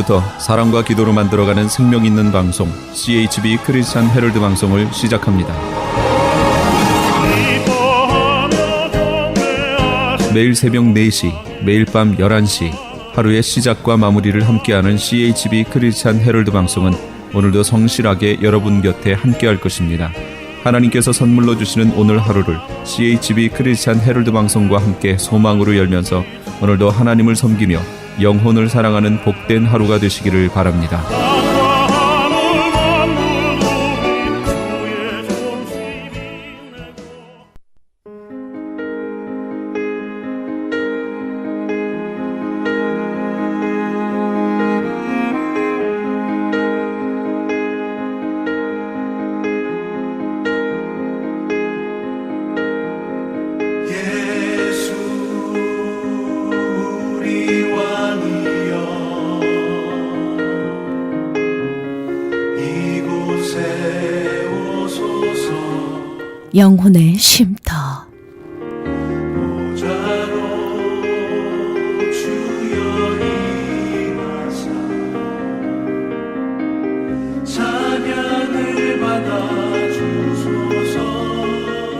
지금부터 사랑과 기도로 만들어가는 생명 있는 방송 CHB 크리스찬 헤럴드 방송을 시작합니다. 매일 새벽 4시, 매일 밤 11시 하루의 시작과 마무리를 함께하는 CHB 크리스찬 헤럴드 방송은 오늘도 성실하게 여러분 곁에 함께할 것입니다. 하나님께서 선물로 주시는 오늘 하루를 CHB 크리스찬 헤럴드 방송과 함께 소망으로 열면서 오늘도 하나님을 섬기며 영혼을 사랑하는 복된 하루가 되시기를 바랍니다. 영혼의 쉼터.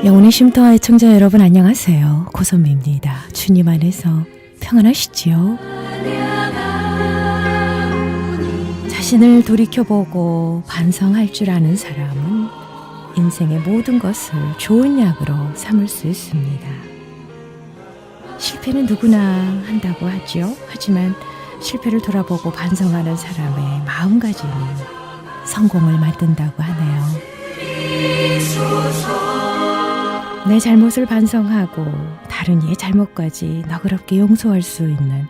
영혼의 쉼터 애청자 여러분 안녕하세요. 고선미입니다. 주님 안에서 평안하시지요? 자신을 돌이켜보고 반성할 줄 아는 사람은 인생의 모든 것을 좋은 약으로 삼을 수 있습니다. 실패는 누구나 한다고 하죠. 하지만 실패를 돌아보고 반성하는 사람의 마음가짐이 성공을 만든다고 하네요. 내 잘못을 반성하고 다른 이의 잘못까지 너그럽게 용서할 수 있는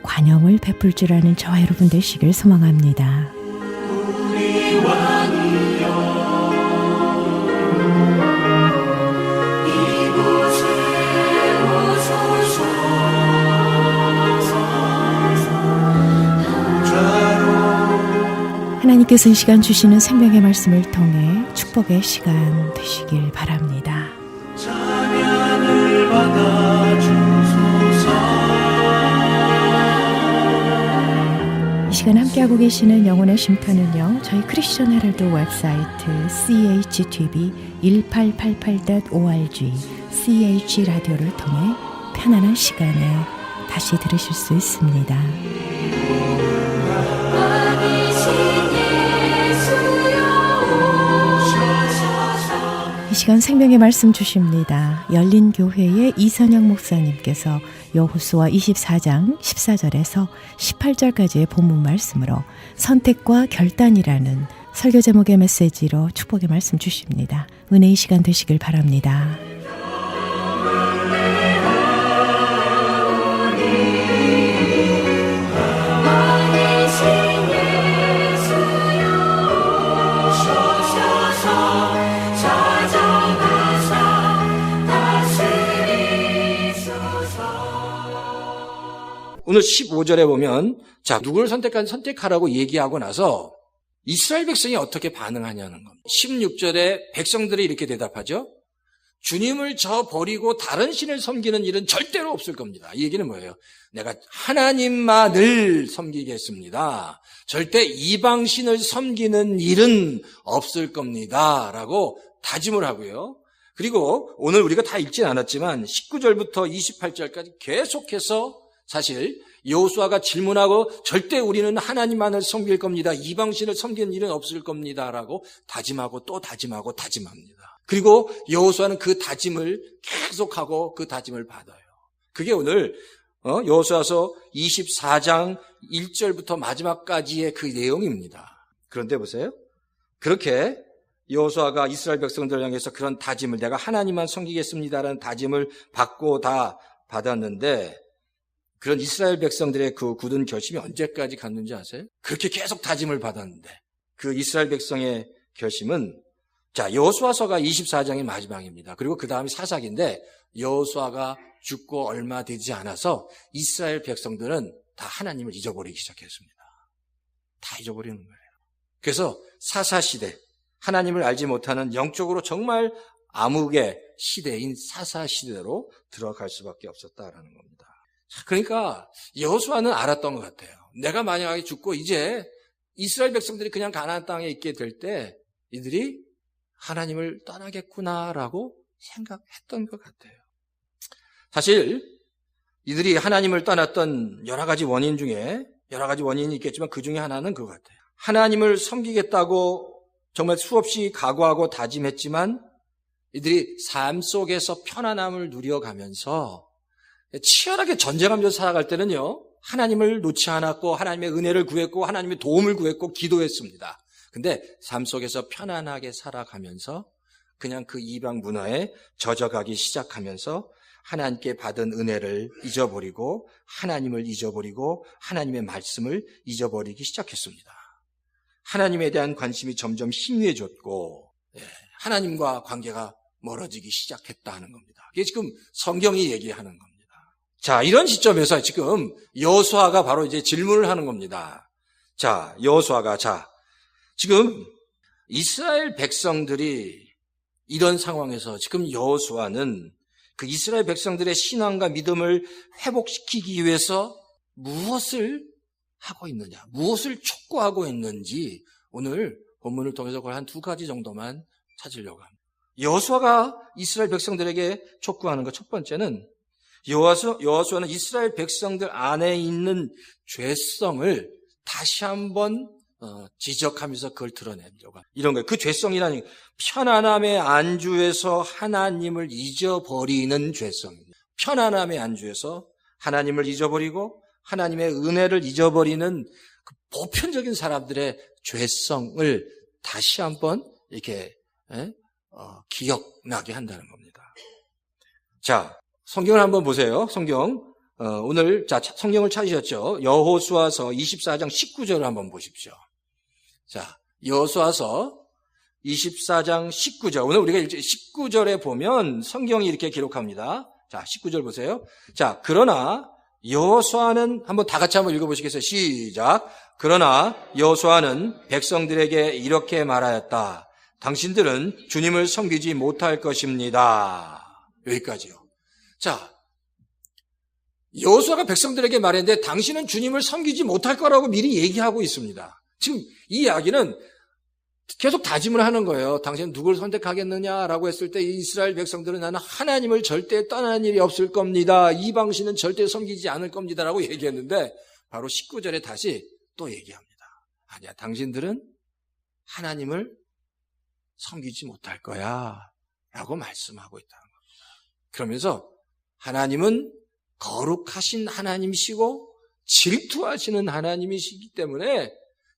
관용을 베풀 줄 아는 저와 여러분 되시길 소망합니다. 하나님께서 이 시간 주시는 생명의 말씀을 통해 축복의 시간 되시길 바랍니다. 이 시간 함께하고 계시는 영혼의 쉼터는요, 저희 크리스천 헤럴드 웹사이트chtb1888.org ch라디오를 통해 편안한 시간에 다시 들으실 수 있습니다. 이 시간 생명의 말씀 주십니다. 열린교회의 이선영 목사님께서 여호수아 24장 14절에서 18절까지의 본문 말씀으로 선택과 결단이라는 설교 제목의 메시지로 축복의 말씀 주십니다. 은혜의 시간 되시길 바랍니다. 오늘 15절에 보면 자, 누구를 선택하라고 얘기하고 나서 이스라엘 백성이 어떻게 반응하냐는 겁니다. 16절에 백성들이 이렇게 대답하죠. 주님을 저버리고 다른 신을 섬기는 일은 절대로 없을 겁니다. 이 얘기는 뭐예요? 내가 하나님만을 섬기겠습니다. 절대 이방 신을 섬기는 일은 없을 겁니다. 라고 다짐을 하고요. 그리고 오늘 우리가 다 읽진 않았지만 19절부터 28절까지 계속해서 사실 여호수아가 질문하고 절대 우리는 하나님만을 섬길 겁니다. 이방신을 섬기는 일은 없을 겁니다라고 다짐하고 또 다짐하고 다짐합니다. 그리고 여호수아는 그 다짐을 계속하고 그 다짐을 받아요. 그게 오늘 여호수아서 24장 1절부터 마지막까지의 그 내용입니다. 그런데 보세요. 그렇게 여호수아가 이스라엘 백성들을 향해서 그런 다짐을 내가 하나님만 섬기겠습니다라는 다짐을 받고 다 받았는데 그런 이스라엘 백성들의 그 굳은 결심이 언제까지 갔는지 아세요? 그렇게 계속 다짐을 받았는데 그 이스라엘 백성의 결심은 자, 여호수아서가 24장의 마지막입니다. 그리고 그 다음이 사사기인데 여호수아가 죽고 얼마 되지 않아서 이스라엘 백성들은 다 하나님을 잊어버리기 시작했습니다. 다 잊어버리는 거예요. 그래서 사사시대, 하나님을 알지 못하는 영적으로 정말 암흑의 시대인 사사시대로 들어갈 수밖에 없었다라는 겁니다. 그러니까 여호수아는 알았던 것 같아요. 내가 만약에 죽고 이제 이스라엘 백성들이 그냥 가나안 땅에 있게 될 때 이들이 하나님을 떠나겠구나라고 생각했던 것 같아요. 사실 이들이 하나님을 떠났던 여러 가지 원인 중에 여러 가지 원인이 있겠지만 그 중에 하나는 그거 같아요. 하나님을 섬기겠다고 정말 수없이 각오하고 다짐했지만 이들이 삶 속에서 편안함을 누려가면서 치열하게 전쟁하면서 살아갈 때는요, 하나님을 놓지 않았고 하나님의 은혜를 구했고 하나님의 도움을 구했고 기도했습니다. 근데 삶 속에서 편안하게 살아가면서 그냥 그 이방 문화에 젖어가기 시작하면서 하나님께 받은 은혜를 잊어버리고 하나님을 잊어버리고 하나님의 말씀을 잊어버리기 시작했습니다. 하나님에 대한 관심이 점점 희미해졌고 하나님과 관계가 멀어지기 시작했다는 겁니다. 이게 지금 성경이 얘기하는 겁니다. 자, 이런 시점에서 지금 여호수아가 바로 이제 질문을 하는 겁니다. 자, 여호수아가 지금 이스라엘 백성들이 이런 상황에서 지금 여호수아는 그 이스라엘 백성들의 신앙과 믿음을 회복시키기 위해서 무엇을 하고 있느냐, 무엇을 촉구하고 있는지 오늘 본문을 통해서 그걸 한 두 가지 정도만 찾으려고 합니다. 여호수아가 이스라엘 백성들에게 촉구하는 것 첫 번째는 여호수아는 이스라엘 백성들 안에 있는 죄성을 다시 한번 지적하면서 그걸 드러내려고 합니다. 이런 거예요. 그 죄성이라는 편안함의 안주에서 하나님을 잊어버리는 죄성입니다. 편안함의 안주에서 하나님을 잊어버리고 하나님의 은혜를 잊어버리는 그 보편적인 사람들의 죄성을 다시 한번 이렇게 기억나게 한다는 겁니다. 자, 성경을 한번 보세요. 성경 오늘 성경을 찾으셨죠? 여호수아서 24장 19절을 한번 보십시오. 자, 여호수아서 24장 19절. 오늘 우리가 19절에 보면 성경이 이렇게 기록합니다. 자, 19절 보세요. 자, 그러나 여호수아는 한번 다 같이 한번 읽어보시겠어요? 시작. 그러나 여호수아는 백성들에게 이렇게 말하였다. 당신들은 주님을 섬기지 못할 것입니다. 여기까지요. 자, 여호수아가 백성들에게 말했는데 당신은 주님을 섬기지 못할 거라고 미리 얘기하고 있습니다. 지금 이 이야기는 계속 다짐을 하는 거예요. 당신은 누굴 선택하겠느냐라고 했을 때 이스라엘 백성들은 나는 하나님을 절대 떠나는 일이 없을 겁니다. 이방신은 절대 섬기지 않을 겁니다라고 얘기했는데 바로 19절에 다시 또 얘기합니다. 아니야, 당신들은 하나님을 섬기지 못할 거야 라고 말씀하고 있다는 겁니다. 그러면서 하나님은 거룩하신 하나님이시고 질투하시는 하나님이시기 때문에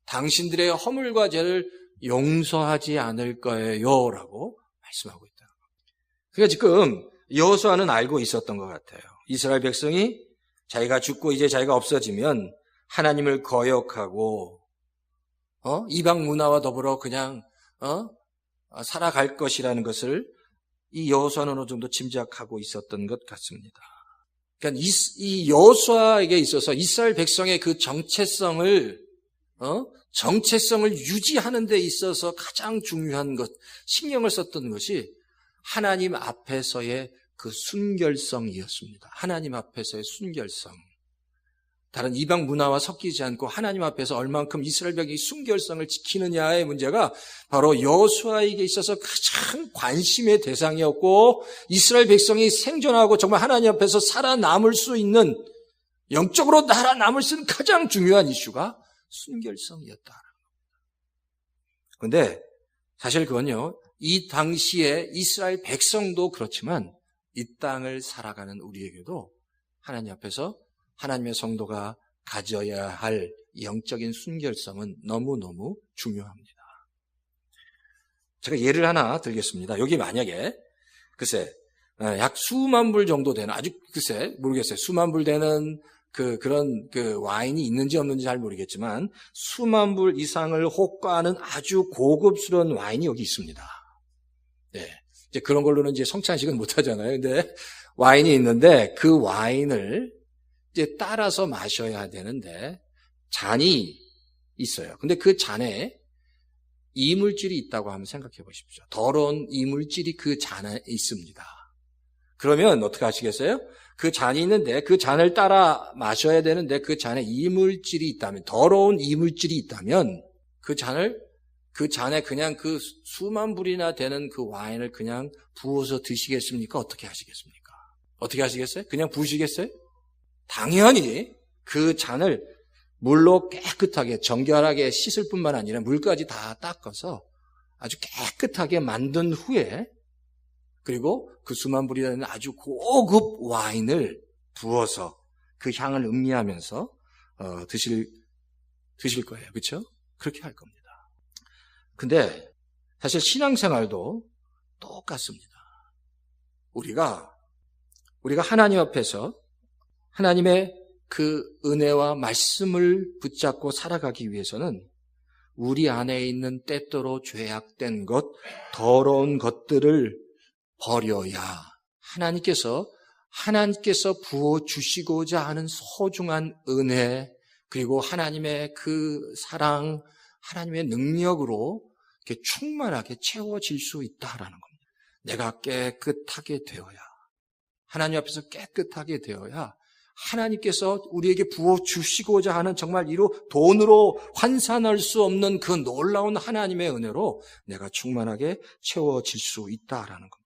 당신들의 허물과 죄를 용서하지 않을 거예요 라고 말씀하고 있다는 겁니다. 그러니까 지금 여호수아는 알고 있었던 것 같아요. 이스라엘 백성이 자기가 죽고 이제 자기가 없어지면 하나님을 거역하고 이방 문화와 더불어 그냥 살아갈 것이라는 것을 이 여호수아는 어느 정도 짐작하고 있었던 것 같습니다. 그러니까 이 여호수아에게 있어서 이스라엘 백성의 그 정체성을 유지하는 데 있어서 가장 중요한 것, 신경을 썼던 것이 하나님 앞에서의 그 순결성이었습니다. 하나님 앞에서의 순결성. 다른 이방 문화와 섞이지 않고 하나님 앞에서 얼만큼 이스라엘 백성이 순결성을 지키느냐의 문제가 바로 여호수아에게 있어서 가장 관심의 대상이었고 이스라엘 백성이 생존하고 정말 하나님 앞에서 살아남을 수 있는, 영적으로 살아남을 수 있는 가장 중요한 이슈가 순결성이었다. 그런데 사실 그건요, 이 당시에 이스라엘 백성도 그렇지만 이 땅을 살아가는 우리에게도 하나님 앞에서 하나님의 성도가 가져야 할 영적인 순결성은 너무너무 중요합니다. 제가 예를 하나 들겠습니다. 여기 만약에 글쎄 약 수만 불 정도 되는, 아주 글쎄 모르겠어요. 수만 불 되는 그런 와인이 있는지 없는지 잘 모르겠지만 수만 불 이상을 호가하는 아주 고급스러운 와인이 여기 있습니다. 네. 이제 그런 걸로는 이제 성찬식은 못 하잖아요. 근데 와인이 있는데 그 와인을 이제 따라서 마셔야 되는데 잔이 있어요. 근데 그 잔에 이물질이 있다고 한번 생각해 보십시오. 더러운 이물질이 그 잔에 있습니다. 그러면 어떻게 하시겠어요? 그 잔이 있는데 그 잔을 따라 마셔야 되는데 그 잔에 이물질이 있다면, 더러운 이물질이 있다면 그 잔에 그냥 그 수만 불이나 되는 그 와인을 그냥 부어서 드시겠습니까? 어떻게 하시겠습니까? 어떻게 하시겠어요? 그냥 부으시겠어요? 당연히 그 잔을 물로 깨끗하게 정결하게 씻을 뿐만 아니라 물까지 다 닦아서 아주 깨끗하게 만든 후에, 그리고 그 수만 불이라는 아주 고급 와인을 부어서 그 향을 음미하면서 드실 거예요. 그렇죠? 그렇게 할 겁니다. 근데 사실 신앙생활도 똑같습니다. 우리가 하나님 앞에서 하나님의 그 은혜와 말씀을 붙잡고 살아가기 위해서는 우리 안에 있는 때때로 죄악된 것, 더러운 것들을 버려야 하나님께서 부어주시고자 하는 소중한 은혜, 그리고 하나님의 그 사랑, 하나님의 능력으로 이렇게 충만하게 채워질 수 있다라는 겁니다. 내가 깨끗하게 되어야, 하나님 앞에서 깨끗하게 되어야 하나님께서 우리에게 부어주시고자 하는 정말 이로 돈으로 환산할 수 없는 그 놀라운 하나님의 은혜로 내가 충만하게 채워질 수 있다라는 겁니다.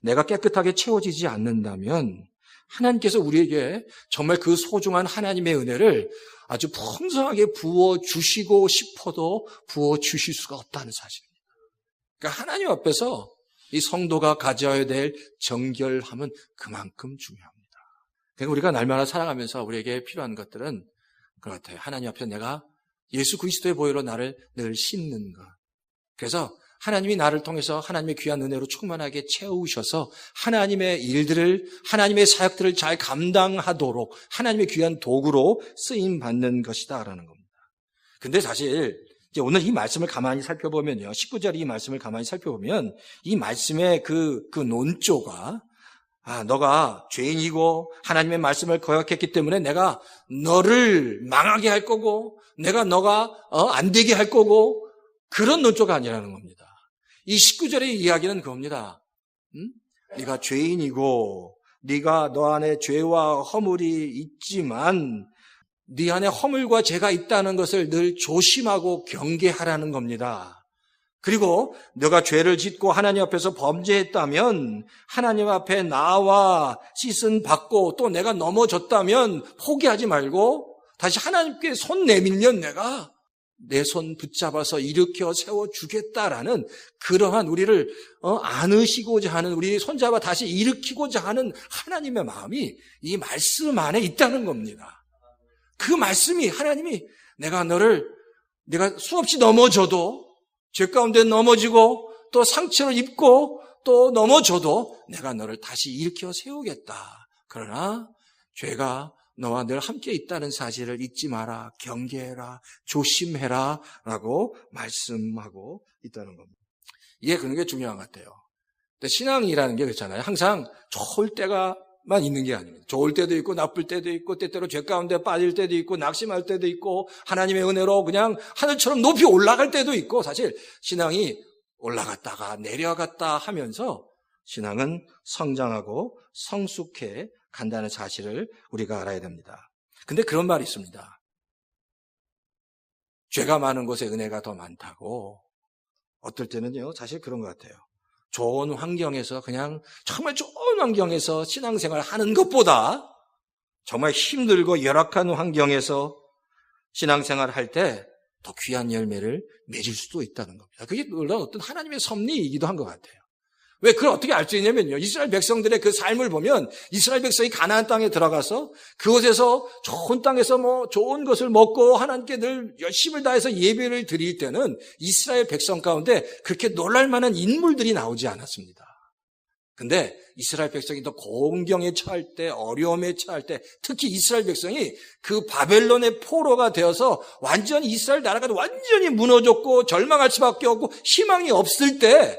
내가 깨끗하게 채워지지 않는다면 하나님께서 우리에게 정말 그 소중한 하나님의 은혜를 아주 풍성하게 부어주시고 싶어도 부어주실 수가 없다는 사실입니다. 그러니까 하나님 앞에서 이 성도가 가져야 될 정결함은 그만큼 중요합니다. 그러니까 우리가 날마다 살아가면서 우리에게 필요한 것들은 그것 같아요. 하나님 앞에 내가 예수 그리스도의 보혈로 나를 늘 씻는 것. 그래서 하나님이 나를 통해서 하나님의 귀한 은혜로 충만하게 채우셔서 하나님의 일들을, 하나님의 사역들을 잘 감당하도록 하나님의 귀한 도구로 쓰임받는 것이다라는 겁니다. 근데 사실 이제 오늘 이 말씀을 가만히 살펴보면요, 19절 이 말씀을 가만히 살펴보면 이 말씀의 그 논조가, 너가 죄인이고 하나님의 말씀을 거역했기 때문에 내가 너를 망하게 할 거고, 너가 안 되게 할 거고, 그런 논조가 아니라는 겁니다. 이 19절의 이야기는 그겁니다. 네가 죄인이고 네가 너 안에 죄와 허물이 있지만 네 안에 허물과 죄가 있다는 것을 늘 조심하고 경계하라는 겁니다. 그리고 너가 죄를 짓고 하나님 앞에서 범죄했다면 하나님 앞에 나와 씻은 받고 또 내가 넘어졌다면 포기하지 말고 다시 하나님께 손 내밀면 내가 내 손 붙잡아서 일으켜 세워주겠다라는 그러한 우리를 안으시고자 하는, 우리 손잡아 다시 일으키고자 하는 하나님의 마음이 이 말씀 안에 있다는 겁니다. 그 말씀이, 하나님이 내가 수없이 넘어져도, 죄 가운데 넘어지고 또 상처를 입고 또 넘어져도 내가 너를 다시 일으켜 세우겠다. 그러나 죄가 너와 늘 함께 있다는 사실을 잊지 마라, 경계해라, 조심해라 라고 말씀하고 있다는 겁니다. 이게 그런 게 중요한 것 같아요. 근데 신앙이라는 게 그렇잖아요. 항상 좋을 때가만 있는 게 아닙니다. 좋을 때도 있고 나쁠 때도 있고 때때로 죄 가운데 빠질 때도 있고 낙심할 때도 있고 하나님의 은혜로 그냥 하늘처럼 높이 올라갈 때도 있고, 사실 신앙이 올라갔다가 내려갔다 하면서 신앙은 성장하고 성숙해 간다는 사실을 우리가 알아야 됩니다. 근데 그런 말이 있습니다. 죄가 많은 곳에 은혜가 더 많다고. 어떨 때는요, 사실 그런 것 같아요. 좋은 환경에서, 그냥 정말 좋은 환경에서 신앙생활 하는 것보다 정말 힘들고 열악한 환경에서 신앙생활 할 때 더 귀한 열매를 맺을 수도 있다는 겁니다. 그게 물론 어떤 하나님의 섭리이기도 한 것 같아요. 왜 그걸 어떻게 알 수 있냐면요, 이스라엘 백성들의 그 삶을 보면 이스라엘 백성이 가나안 땅에 들어가서 그곳에서 좋은 땅에서 좋은 것을 먹고 하나님께 늘 열심을 다해서 예배를 드릴 때는 이스라엘 백성 가운데 그렇게 놀랄 만한 인물들이 나오지 않았습니다. 근데 이스라엘 백성이 더 공경에 처할 때, 어려움에 처할 때, 특히 이스라엘 백성이 그 바벨론의 포로가 되어서 완전히 이스라엘 나라가 완전히 무너졌고 절망할 수밖에 없고 희망이 없을 때,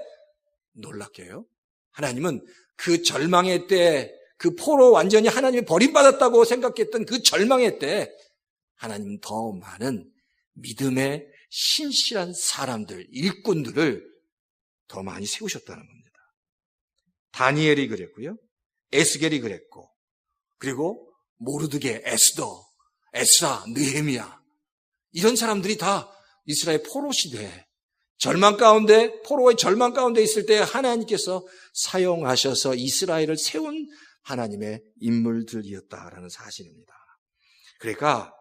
놀랍게요, 하나님은 그 절망의 때, 그 포로 완전히 하나님이 버림받았다고 생각했던 그 절망의 때 하나님은 더 많은 믿음의 신실한 사람들, 일꾼들을 더 많이 세우셨다는 겁니다. 다니엘이 그랬고요, 에스겔이 그랬고, 그리고 모르드게, 에스라, 느헤미야, 이런 사람들이 다 이스라엘 포로 시대에 포로의 절망 가운데 있을 때 하나님께서 사용하셔서 이스라엘을 세운 하나님의 인물들이었다라는 사실입니다. 그러니까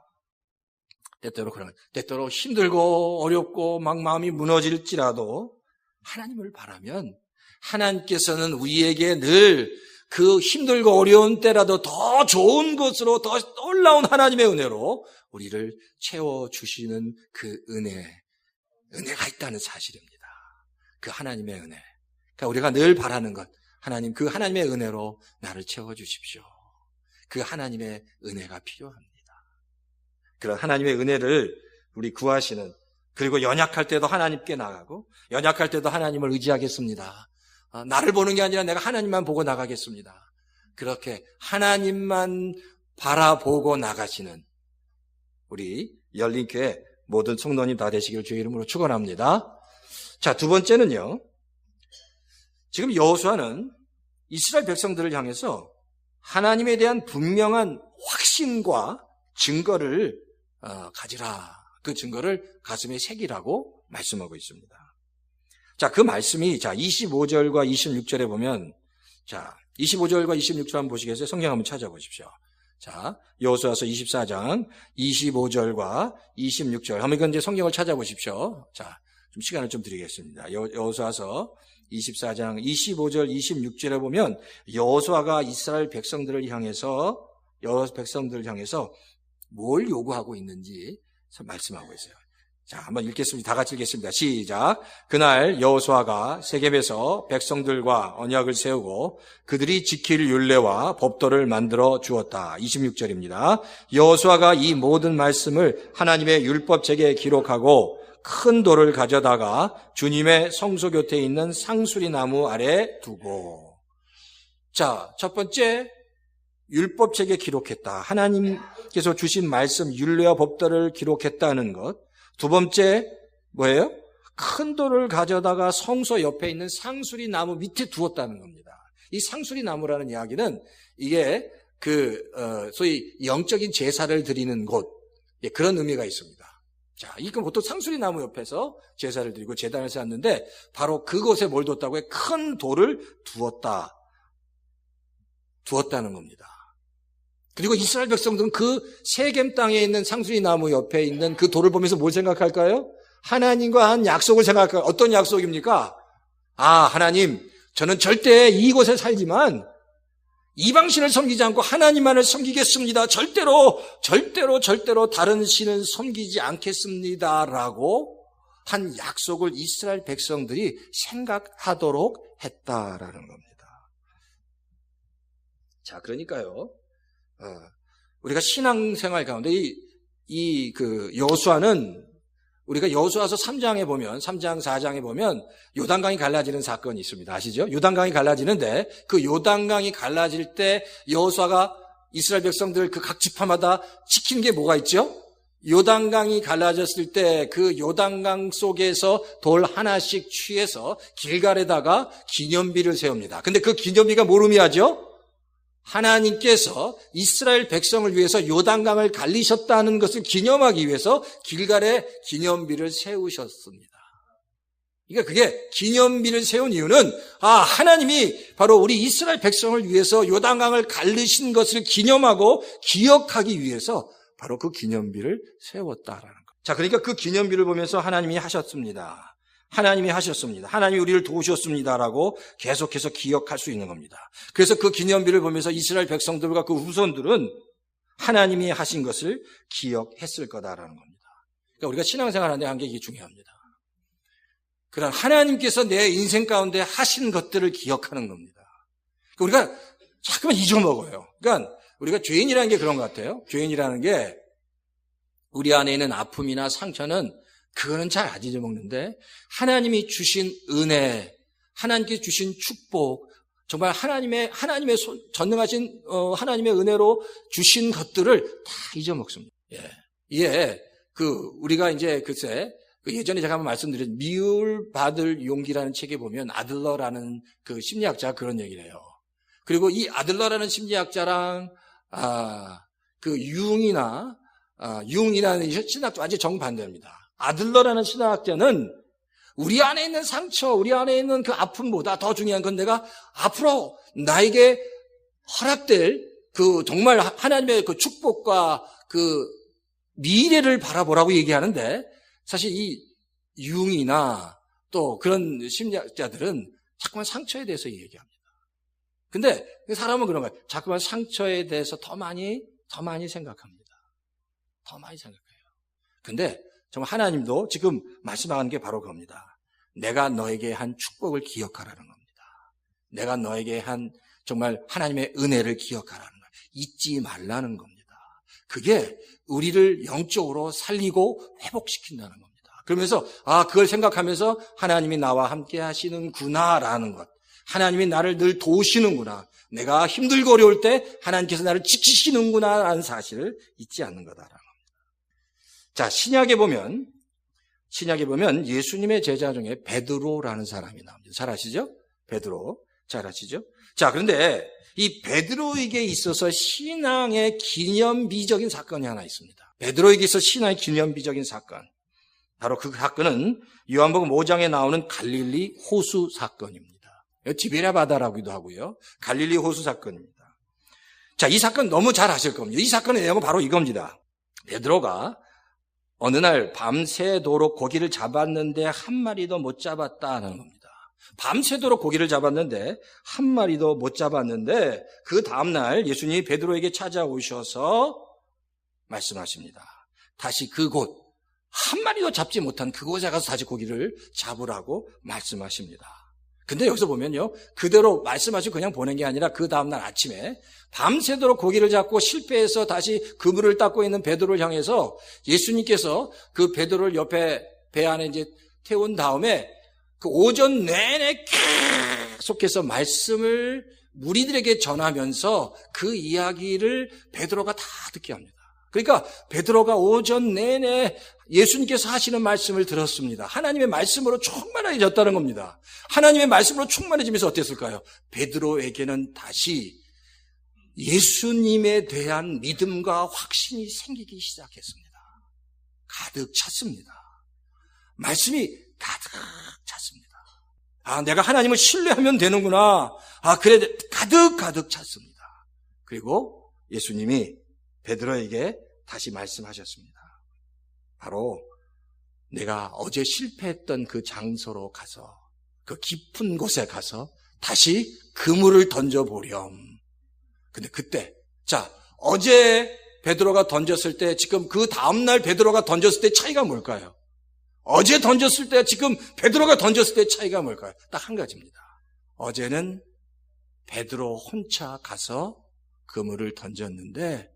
때때로 힘들고 어렵고 막 마음이 무너질지라도 하나님을 바라면 하나님께서는 우리에게 늘 그 힘들고 어려운 때라도 더 좋은 것으로 더 놀라운 하나님의 은혜로 우리를 채워주시는 그 은혜가 있다는 사실입니다. 그 하나님의 은혜. 그러니까 우리가 늘 바라는 것, 하나님, 그 하나님의 은혜로 나를 채워주십시오. 그 하나님의 은혜가 필요합니다. 그런 하나님의 은혜를 우리 구하시는, 그리고 연약할 때도 하나님께 나가고 연약할 때도 하나님을 의지하겠습니다. 나를 보는 게 아니라 내가 하나님만 보고 나가겠습니다. 그렇게 하나님만 바라보고 나가시는 우리 열린교회 모든 성도님 다 되시길 주의 이름으로 축원합니다. 자, 두 번째는요. 지금 여호수아는 이스라엘 백성들을 향해서 하나님에 대한 분명한 확신과 증거를 가지라. 그 증거를 가슴에 새기라고 말씀하고 있습니다. 자, 그 말씀이 25절과 26절에 보면 25절과 26절 한번 보시겠어요? 성경 한번 찾아보십시오. 자, 여호수아서 24장 25절과 26절. 한번 이건 이제 성경을 찾아보십시오. 자, 좀 시간을 좀 드리겠습니다. 여호수아서 24장 25절 26절에 보면 여호수아가 이스라엘 백성들을 향해서 뭘 요구하고 있는지 말씀하고 있어요. 자, 한번 읽겠습니다. 다 같이 읽겠습니다. 시작. 그날 여호수아가 세겜에서 백성들과 언약을 세우고 그들이 지킬 율례와 법도를 만들어 주었다. 26절입니다. 여호수아가 이 모든 말씀을 하나님의 율법책에 기록하고 큰 돌을 가져다가 주님의 성소 곁에 있는 상수리 나무 아래 두고. 자, 첫 번째, 율법책에 기록했다. 하나님께서 주신 말씀, 율례와 법도를 기록했다는 것. 두 번째, 뭐예요? 큰 돌을 가져다가 성소 옆에 있는 상수리 나무 밑에 두었다는 겁니다. 이 상수리 나무라는 이야기는 이게 소위 영적인 제사를 드리는 곳, 그런 의미가 있습니다. 자, 이건 보통 상수리 나무 옆에서 제사를 드리고 제단을 세웠는데 바로 그곳에 뭘 뒀다고요? 큰 돌을 두었다는 겁니다. 그리고 이스라엘 백성들은 그 세겜 땅에 있는 상수리 나무 옆에 있는 그 돌을 보면서 뭘 생각할까요? 하나님과 한 약속을 생각할까요? 어떤 약속입니까? 하나님, 저는 절대 이곳에 살지만 이방신을 섬기지 않고 하나님만을 섬기겠습니다. 절대로 다른 신을 섬기지 않겠습니다라고 한 약속을 이스라엘 백성들이 생각하도록 했다라는 겁니다. 자, 그러니까요. 우리가 신앙생활 가운데 여호수아는 우리가 여호수아서 3장에 보면 3장 4장에 보면 요단강이 갈라지는 사건이 있습니다. 아시죠? 요단강이 갈라지는데 그 요단강이 갈라질 때 여호수아가 이스라엘 백성들 그 각 지파마다 지키는 게 뭐가 있죠? 요단강이 갈라졌을 때 그 요단강 속에서 돌 하나씩 취해서 길갈에다가 기념비를 세웁니다. 근데 그 기념비가 뭘 의미하죠? 하나님께서 이스라엘 백성을 위해서 요단강을 갈리셨다는 것을 기념하기 위해서 길갈에 기념비를 세우셨습니다. 그러니까 그게 기념비를 세운 이유는 하나님이 바로 우리 이스라엘 백성을 위해서 요단강을 갈리신 것을 기념하고 기억하기 위해서 바로 그 기념비를 세웠다라는 것. 자, 그러니까 그 기념비를 보면서 하나님이 하셨습니다. 하나님이 우리를 도우셨습니다라고 계속해서 기억할 수 있는 겁니다. 그래서 그 기념비를 보면서 이스라엘 백성들과 그 후손들은 하나님이 하신 것을 기억했을 거다라는 겁니다. 그러니까 우리가 신앙생활 하는데 한 게 이게 중요합니다. 그러나 하나님께서 내 인생 가운데 하신 것들을 기억하는 겁니다. 그러니까 우리가 자꾸만 잊어먹어요. 그러니까 우리가 죄인이라는 게 그런 것 같아요. 죄인이라는 게 우리 안에 있는 아픔이나 상처는 그거는 잘 안 잊어먹는데 하나님이 주신 은혜, 하나님께 주신 축복, 정말 하나님의 전능하신 하나님의 은혜로 주신 것들을 다 잊어먹습니다. 예. 우리가 이제 예전에 제가 한번 말씀드린 미움받을 용기라는 책에 보면 아들러라는 그 심리학자가 그런 얘기를 해요. 그리고 이 아들러라는 심리학자랑 그 융이라는 신학도 완전히 정반대입니다. 아들러라는 신학자는 우리 안에 있는 상처, 우리 안에 있는 그 아픔보다 더 중요한 건 내가 앞으로 나에게 허락될 그 정말 하나님의 그 축복과 그 미래를 바라보라고 얘기하는데, 사실 이 융이나 또 그런 심리학자들은 자꾸만 상처에 대해서 얘기합니다. 근데 사람은 그런 거예요. 자꾸만 상처에 대해서 더 많이 생각합니다. 더 많이 생각해요. 근데 정말 하나님도 지금 말씀하는 게 바로 그겁니다. 내가 너에게 한 축복을 기억하라는 겁니다. 내가 너에게 한 정말 하나님의 은혜를 기억하라는 거예요. 잊지 말라는 겁니다. 그게 우리를 영적으로 살리고 회복시킨다는 겁니다. 그러면서 그걸 생각하면서 하나님이 나와 함께 하시는구나라는 것, 하나님이 나를 늘 도우시는구나, 내가 힘들고 어려울 때 하나님께서 나를 지키시는구나라는 사실을 잊지 않는 거다라는 겁니다. 자, 신약에 보면 예수님의 제자 중에 베드로라는 사람이 나옵니다. 잘 아시죠? 베드로. 잘 아시죠? 자, 그런데 이 베드로에게 있어서 신앙의 기념비적인 사건이 하나 있습니다. 베드로에게 있어서 신앙의 기념비적인 사건. 바로 그 사건은 요한복음 5장에 나오는 갈릴리 호수 사건입니다. 디베랴 바다라고도 하고요. 갈릴리 호수 사건입니다. 자, 이 사건 너무 잘 아실 겁니다. 이 사건의 내용은 바로 이겁니다. 베드로가 어느 날 밤새도록 고기를 잡았는데 한 마리도 못 잡았다는 겁니다. 밤새도록 고기를 잡았는데 한 마리도 못 잡았는데 그 다음날 예수님이 베드로에게 찾아오셔서 말씀하십니다. 다시 그곳, 한 마리도 잡지 못한 그곳에 가서 다시 고기를 잡으라고 말씀하십니다. 근데 여기서 보면요, 그대로 말씀하시고 그냥 보낸 게 아니라 그 다음날 아침에 밤새도록 고기를 잡고 실패해서 다시 그물을 닦고 있는 베드로를 향해서 예수님께서 그 베드로를 옆에 배 안에 이제 태운 다음에 그 오전 내내 계속해서 말씀을 무리들에게 전하면서 그 이야기를 베드로가 다 듣게 합니다. 그러니까 베드로가 오전 내내 예수님께서 하시는 말씀을 들었습니다. 하나님의 말씀으로 충만해졌다는 겁니다. 하나님의 말씀으로 충만해지면서 어땠을까요? 베드로에게는 다시 예수님에 대한 믿음과 확신이 생기기 시작했습니다. 가득 찼습니다. 말씀이 가득 찼습니다. 내가 하나님을 신뢰하면 되는구나. 그래, 가득 찼습니다. 그리고 예수님이 베드로에게 다시 말씀하셨습니다. 바로 내가 어제 실패했던 그 장소로 가서, 그 깊은 곳에 가서 다시 그물을 던져보렴. 근데 그때, 어제 베드로가 던졌을 때, 지금 그 다음날 베드로가 던졌을 때 차이가 뭘까요? 어제 던졌을 때, 지금 베드로가 던졌을 때 차이가 뭘까요? 딱 한 가지입니다. 어제는 베드로 혼자 가서 그물을 던졌는데,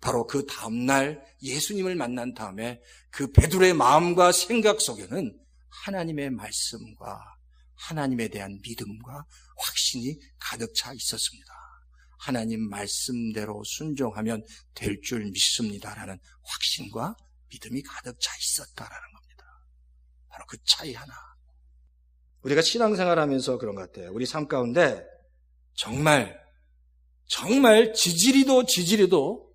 바로 그 다음날 예수님을 만난 다음에 그 베드로의 마음과 생각 속에는 하나님의 말씀과 하나님에 대한 믿음과 확신이 가득 차 있었습니다. 하나님 말씀대로 순종하면 될 줄 믿습니다라는 확신과 믿음이 가득 차 있었다라는 겁니다. 바로 그 차이 하나. 우리가 신앙생활하면서 그런 것 같아요. 우리 삶 가운데 정말 지지리도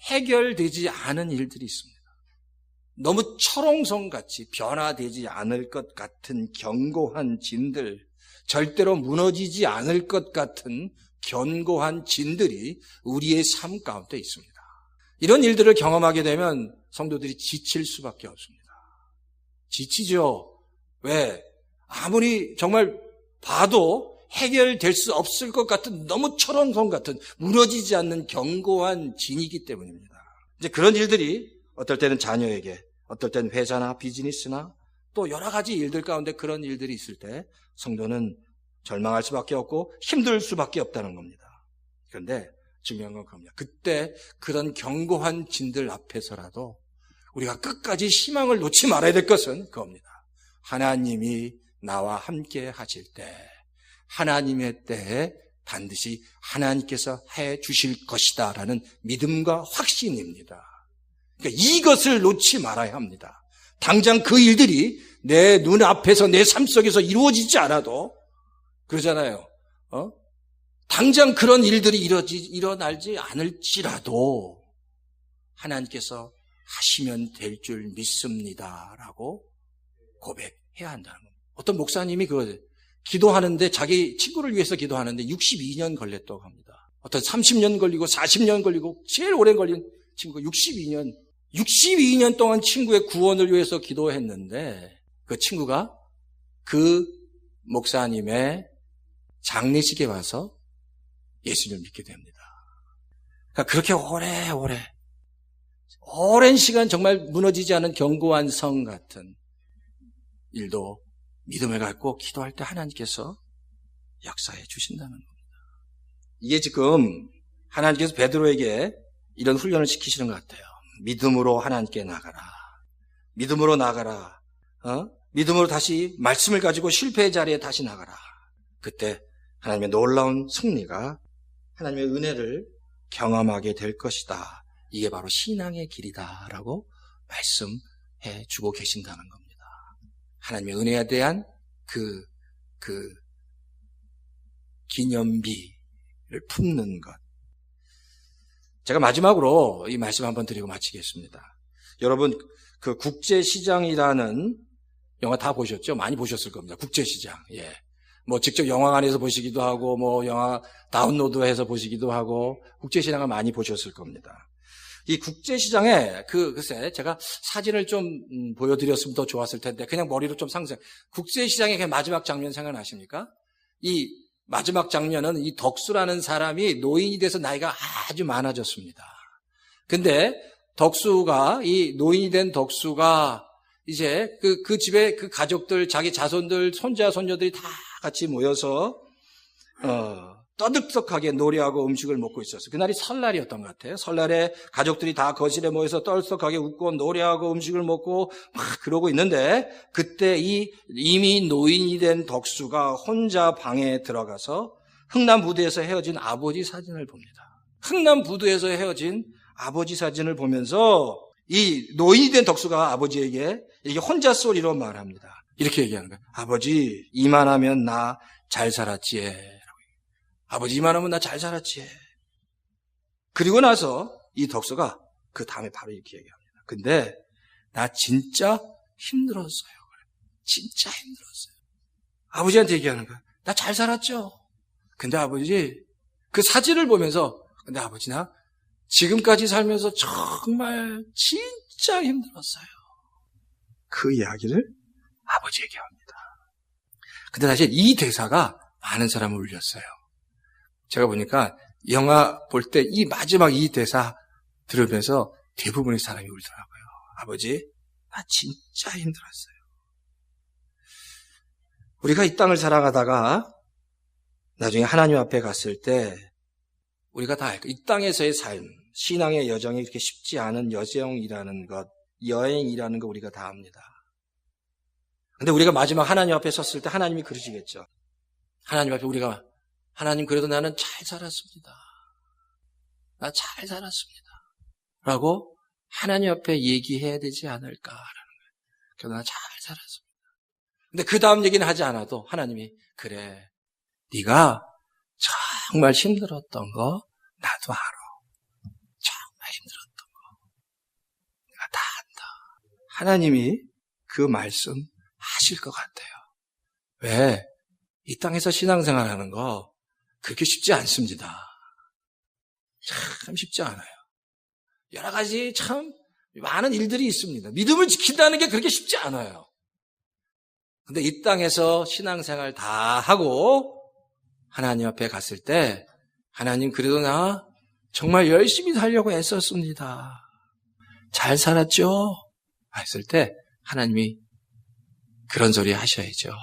해결되지 않은 일들이 있습니다. 너무 철옹성같이 변화되지 않을 것 같은 견고한 진들, 절대로 무너지지 않을 것 같은 견고한 진들이 우리의 삶 가운데 있습니다. 이런 일들을 경험하게 되면 성도들이 지칠 수밖에 없습니다. 지치죠. 왜? 아무리 정말 봐도 해결될 수 없을 것 같은 너무 철옹성 같은 무너지지 않는 견고한 진이기 때문입니다. 이제 그런 일들이 어떨 때는 자녀에게, 어떨 때는 회사나 비즈니스나 또 여러 가지 일들 가운데 그런 일들이 있을 때 성도는 절망할 수밖에 없고 힘들 수밖에 없다는 겁니다. 그런데 중요한 건 그겁니다. 그때 그런 견고한 진들 앞에서라도 우리가 끝까지 희망을 놓지 말아야 될 것은 그겁니다. 하나님이 나와 함께 하실 때, 하나님의 때에 반드시 하나님께서 해 주실 것이다 라는 믿음과 확신입니다. 그러니까 이것을 놓지 말아야 합니다. 당장 그 일들이 내 눈앞에서 내 삶 속에서 이루어지지 않아도 그러잖아요. 당장 그런 일들이 일어나지 않을지라도 하나님께서 하시면 될 줄 믿습니다라고 고백해야 한다는 겁니다. 어떤 목사님이 기도하는데 자기 친구를 위해서 기도하는데 62년 걸렸다고 합니다. 어떤 30년 걸리고 40년 걸리고 제일 오래 걸린 친구가 62년 동안 친구의 구원을 위해서 기도했는데 그 친구가 그 목사님의 장례식에 와서 예수님을 믿게 됩니다. 그러니까 그렇게 오랜 시간 정말 무너지지 않은 견고한 성 같은 일도 믿음을 갖고 기도할 때 하나님께서 역사해 주신다는 겁니다. 이게 지금 하나님께서 베드로에게 이런 훈련을 시키시는 것 같아요. 믿음으로 하나님께 나가라. 믿음으로 나가라. 믿음으로 다시 말씀을 가지고 실패의 자리에 다시 나가라. 그때 하나님의 놀라운 승리가 하나님의 은혜를 경험하게 될 것이다. 이게 바로 신앙의 길이다라고 말씀해 주고 계신다는 겁니다. 하나님의 은혜에 대한 그 기념비를 품는 것. 제가 마지막으로 이 말씀 한번 드리고 마치겠습니다. 여러분, 그 국제시장이라는 영화 다 보셨죠? 많이 보셨을 겁니다. 국제시장. 예. 뭐 직접 영화관에서 보시기도 하고, 뭐 영화 다운로드해서 보시기도 하고, 국제시장을 많이 보셨을 겁니다. 이 국제시장에 글쎄 제가 사진을 좀 보여드렸으면 더 좋았을 텐데 그냥 머리로 좀 상상. 국제시장의 그 마지막 장면 생각나십니까? 이 마지막 장면은 이 덕수라는 사람이 노인이 돼서 나이가 아주 많아졌습니다. 근데 이 노인이 된 덕수가 이제 그 집에 그 가족들, 자기 자손들, 손자, 손녀들이 다 같이 모여서 떠들썩하게 노래하고 음식을 먹고 있었어요. 그날이 설날이었던 것 같아요. 설날에 가족들이 다 거실에 모여서 떠들썩하게 웃고 노래하고 음식을 먹고 막 그러고 있는데 그때 이 이미 노인이 된 덕수가 혼자 방에 들어가서 흥남부두에서 헤어진 아버지 사진을 봅니다. 흥남부두에서 헤어진 아버지 사진을 보면서 이 노인이 된 덕수가 아버지에게 이렇게 혼자 소리로 말합니다. 이렇게 얘기하는 거예요. 아버지, 이만하면 나 잘 살았지. 아버지 이만하면 나 잘 살았지. 그리고 나서 이 덕수가 그 다음에 바로 이렇게 얘기합니다. 근데 나 진짜 힘들었어요. 진짜 힘들었어요. 아버지한테 얘기하는 거야. 나 잘 살았죠. 근데 아버지 그 사진을 보면서 근데 아버지 나 지금까지 살면서 정말 진짜 힘들었어요. 그 이야기를 아버지에게 합니다. 근데 사실 이 대사가 많은 사람을 울렸어요. 제가 보니까 영화 볼 때 이 마지막 이 대사 들으면서 대부분의 사람이 울더라고요. 아버지, 나 진짜 힘들었어요. 우리가 이 땅을 살아가다가 나중에 하나님 앞에 갔을 때 우리가 다 알고 이 땅에서의 삶, 신앙의 여정이 그렇게 쉽지 않은 여정이라는 것, 여행이라는 거 우리가 다 압니다. 근데 우리가 마지막 하나님 앞에 섰을 때 하나님이 그러시겠죠. 하나님 앞에 우리가 하나님 그래도 나는 잘 살았습니다. 나 잘 살았습니다. 라고 하나님 앞에 얘기해야 되지 않을까라는 거예요. 그래도 나 잘 살았습니다. 근데 그 다음 얘기는 하지 않아도 하나님이 그래, 네가 정말 힘들었던 거 나도 알아. 정말 힘들었던 거 내가 다 안다. 하나님이 그 말씀 하실 것 같아요. 왜? 이 땅에서 신앙생활하는 거 그렇게 쉽지 않습니다. 참 쉽지 않아요. 여러 가지 참 많은 일들이 있습니다. 믿음을 지킨다는 게 그렇게 쉽지 않아요. 근데 이 땅에서 신앙생활 다 하고 하나님 앞에 갔을 때 하나님 그래도 나 정말 열심히 살려고 애썼습니다. 잘 살았죠? 했을 때 하나님이 그런 소리 하셔야죠.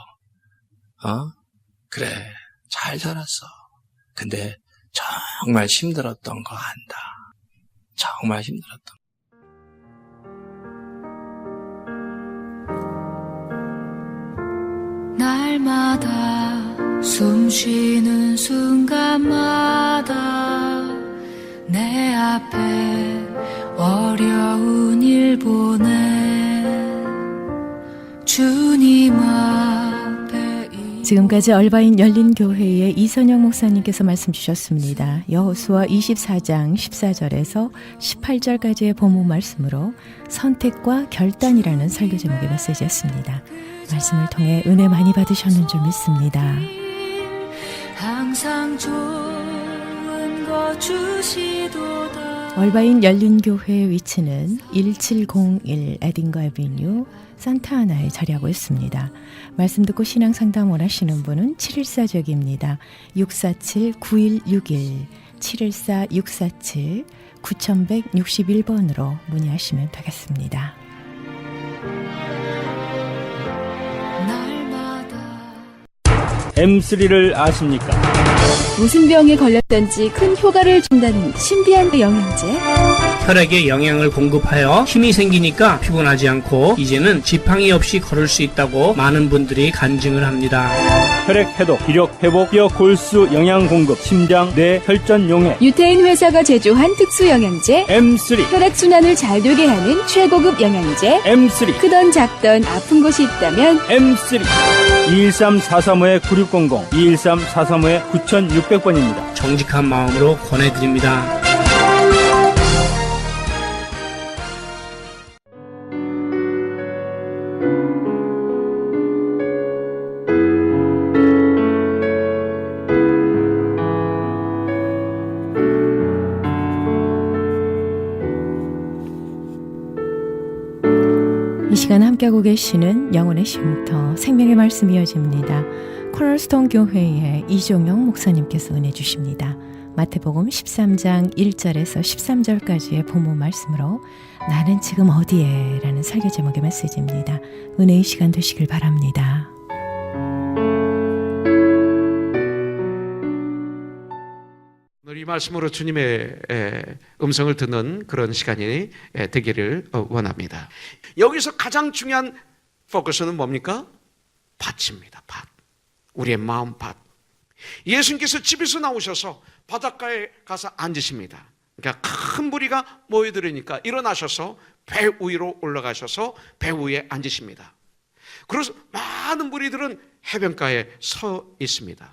그래, 잘 살았어. 근데 정말 힘들었던 거 안다. 정말 힘들었던 거. 날마다 숨 쉬는 순간마다 내 앞에 어려운 일 보내 주님 앞에 지금까지 얼바인 열린교회의 이선영 목사님께서 말씀 주셨습니다. 여호수아 24장 14절에서 18절까지의 본문 말씀으로 선택과 결단이라는 설교 제목의 메시지였습니다. 말씀을 통해 은혜 많이 받으셨는 줄 믿습니다. 항상 좋은 거 주시도다. 얼바인 열린교회의 위치는 1701 에딩거 애비뉴 산타하나에 자리하고 있습니다. 말씀 듣고 신앙상담 원하시는 분은 714쪽입니다. 647-9161 714-647-9161번으로 문의하시면 되겠습니다. M3를 아십니까? 무슨 병에 걸렸던지 큰 효과를 준다는 신비한 영양제. 혈액에 영양을 공급하여 힘이 생기니까 피곤하지 않고 이제는 지팡이 없이 걸을 수 있다고 많은 분들이 간증을 합니다. 혈액 해독, 기력 회복, 뼈 골수 영양 공급, 심장, 뇌, 혈전 용해. 유태인 회사가 제조한 특수 영양제. M3. 혈액 순환을 잘 되게 하는 최고급 영양제. M3. 크던 작던 아픈 곳이 있다면 M3. 213-435-9600, 213-435-9600번입니다. 정직한 마음으로 권해드립니다. 이 시간 함께하고 계시는 영혼의 쉼터 생명의 말씀 이어집니다. 코널스톤 교회의 이종영 목사님께서 은혜 주십니다. 마태복음 13장 1절에서 13절까지의 본문 말씀으로 나는 지금 어디에? 라는 설교 제목의 메시지입니다. 은혜의 시간 되시길 바랍니다. 오늘 이 말씀으로 주님의 음성을 듣는 그런 시간이 되기를 원합니다. 여기서 가장 중요한 포커스는 뭡니까? 밭입니다. 밭. 우리의 마음 밭. 예수님께서 집에서 나오셔서 바닷가에 가서 앉으십니다. 그러니까 큰 무리가 모여들으니까 일어나셔서 배 위로 올라가셔서 배 위에 앉으십니다. 그래서 많은 무리들은 해변가에 서 있습니다.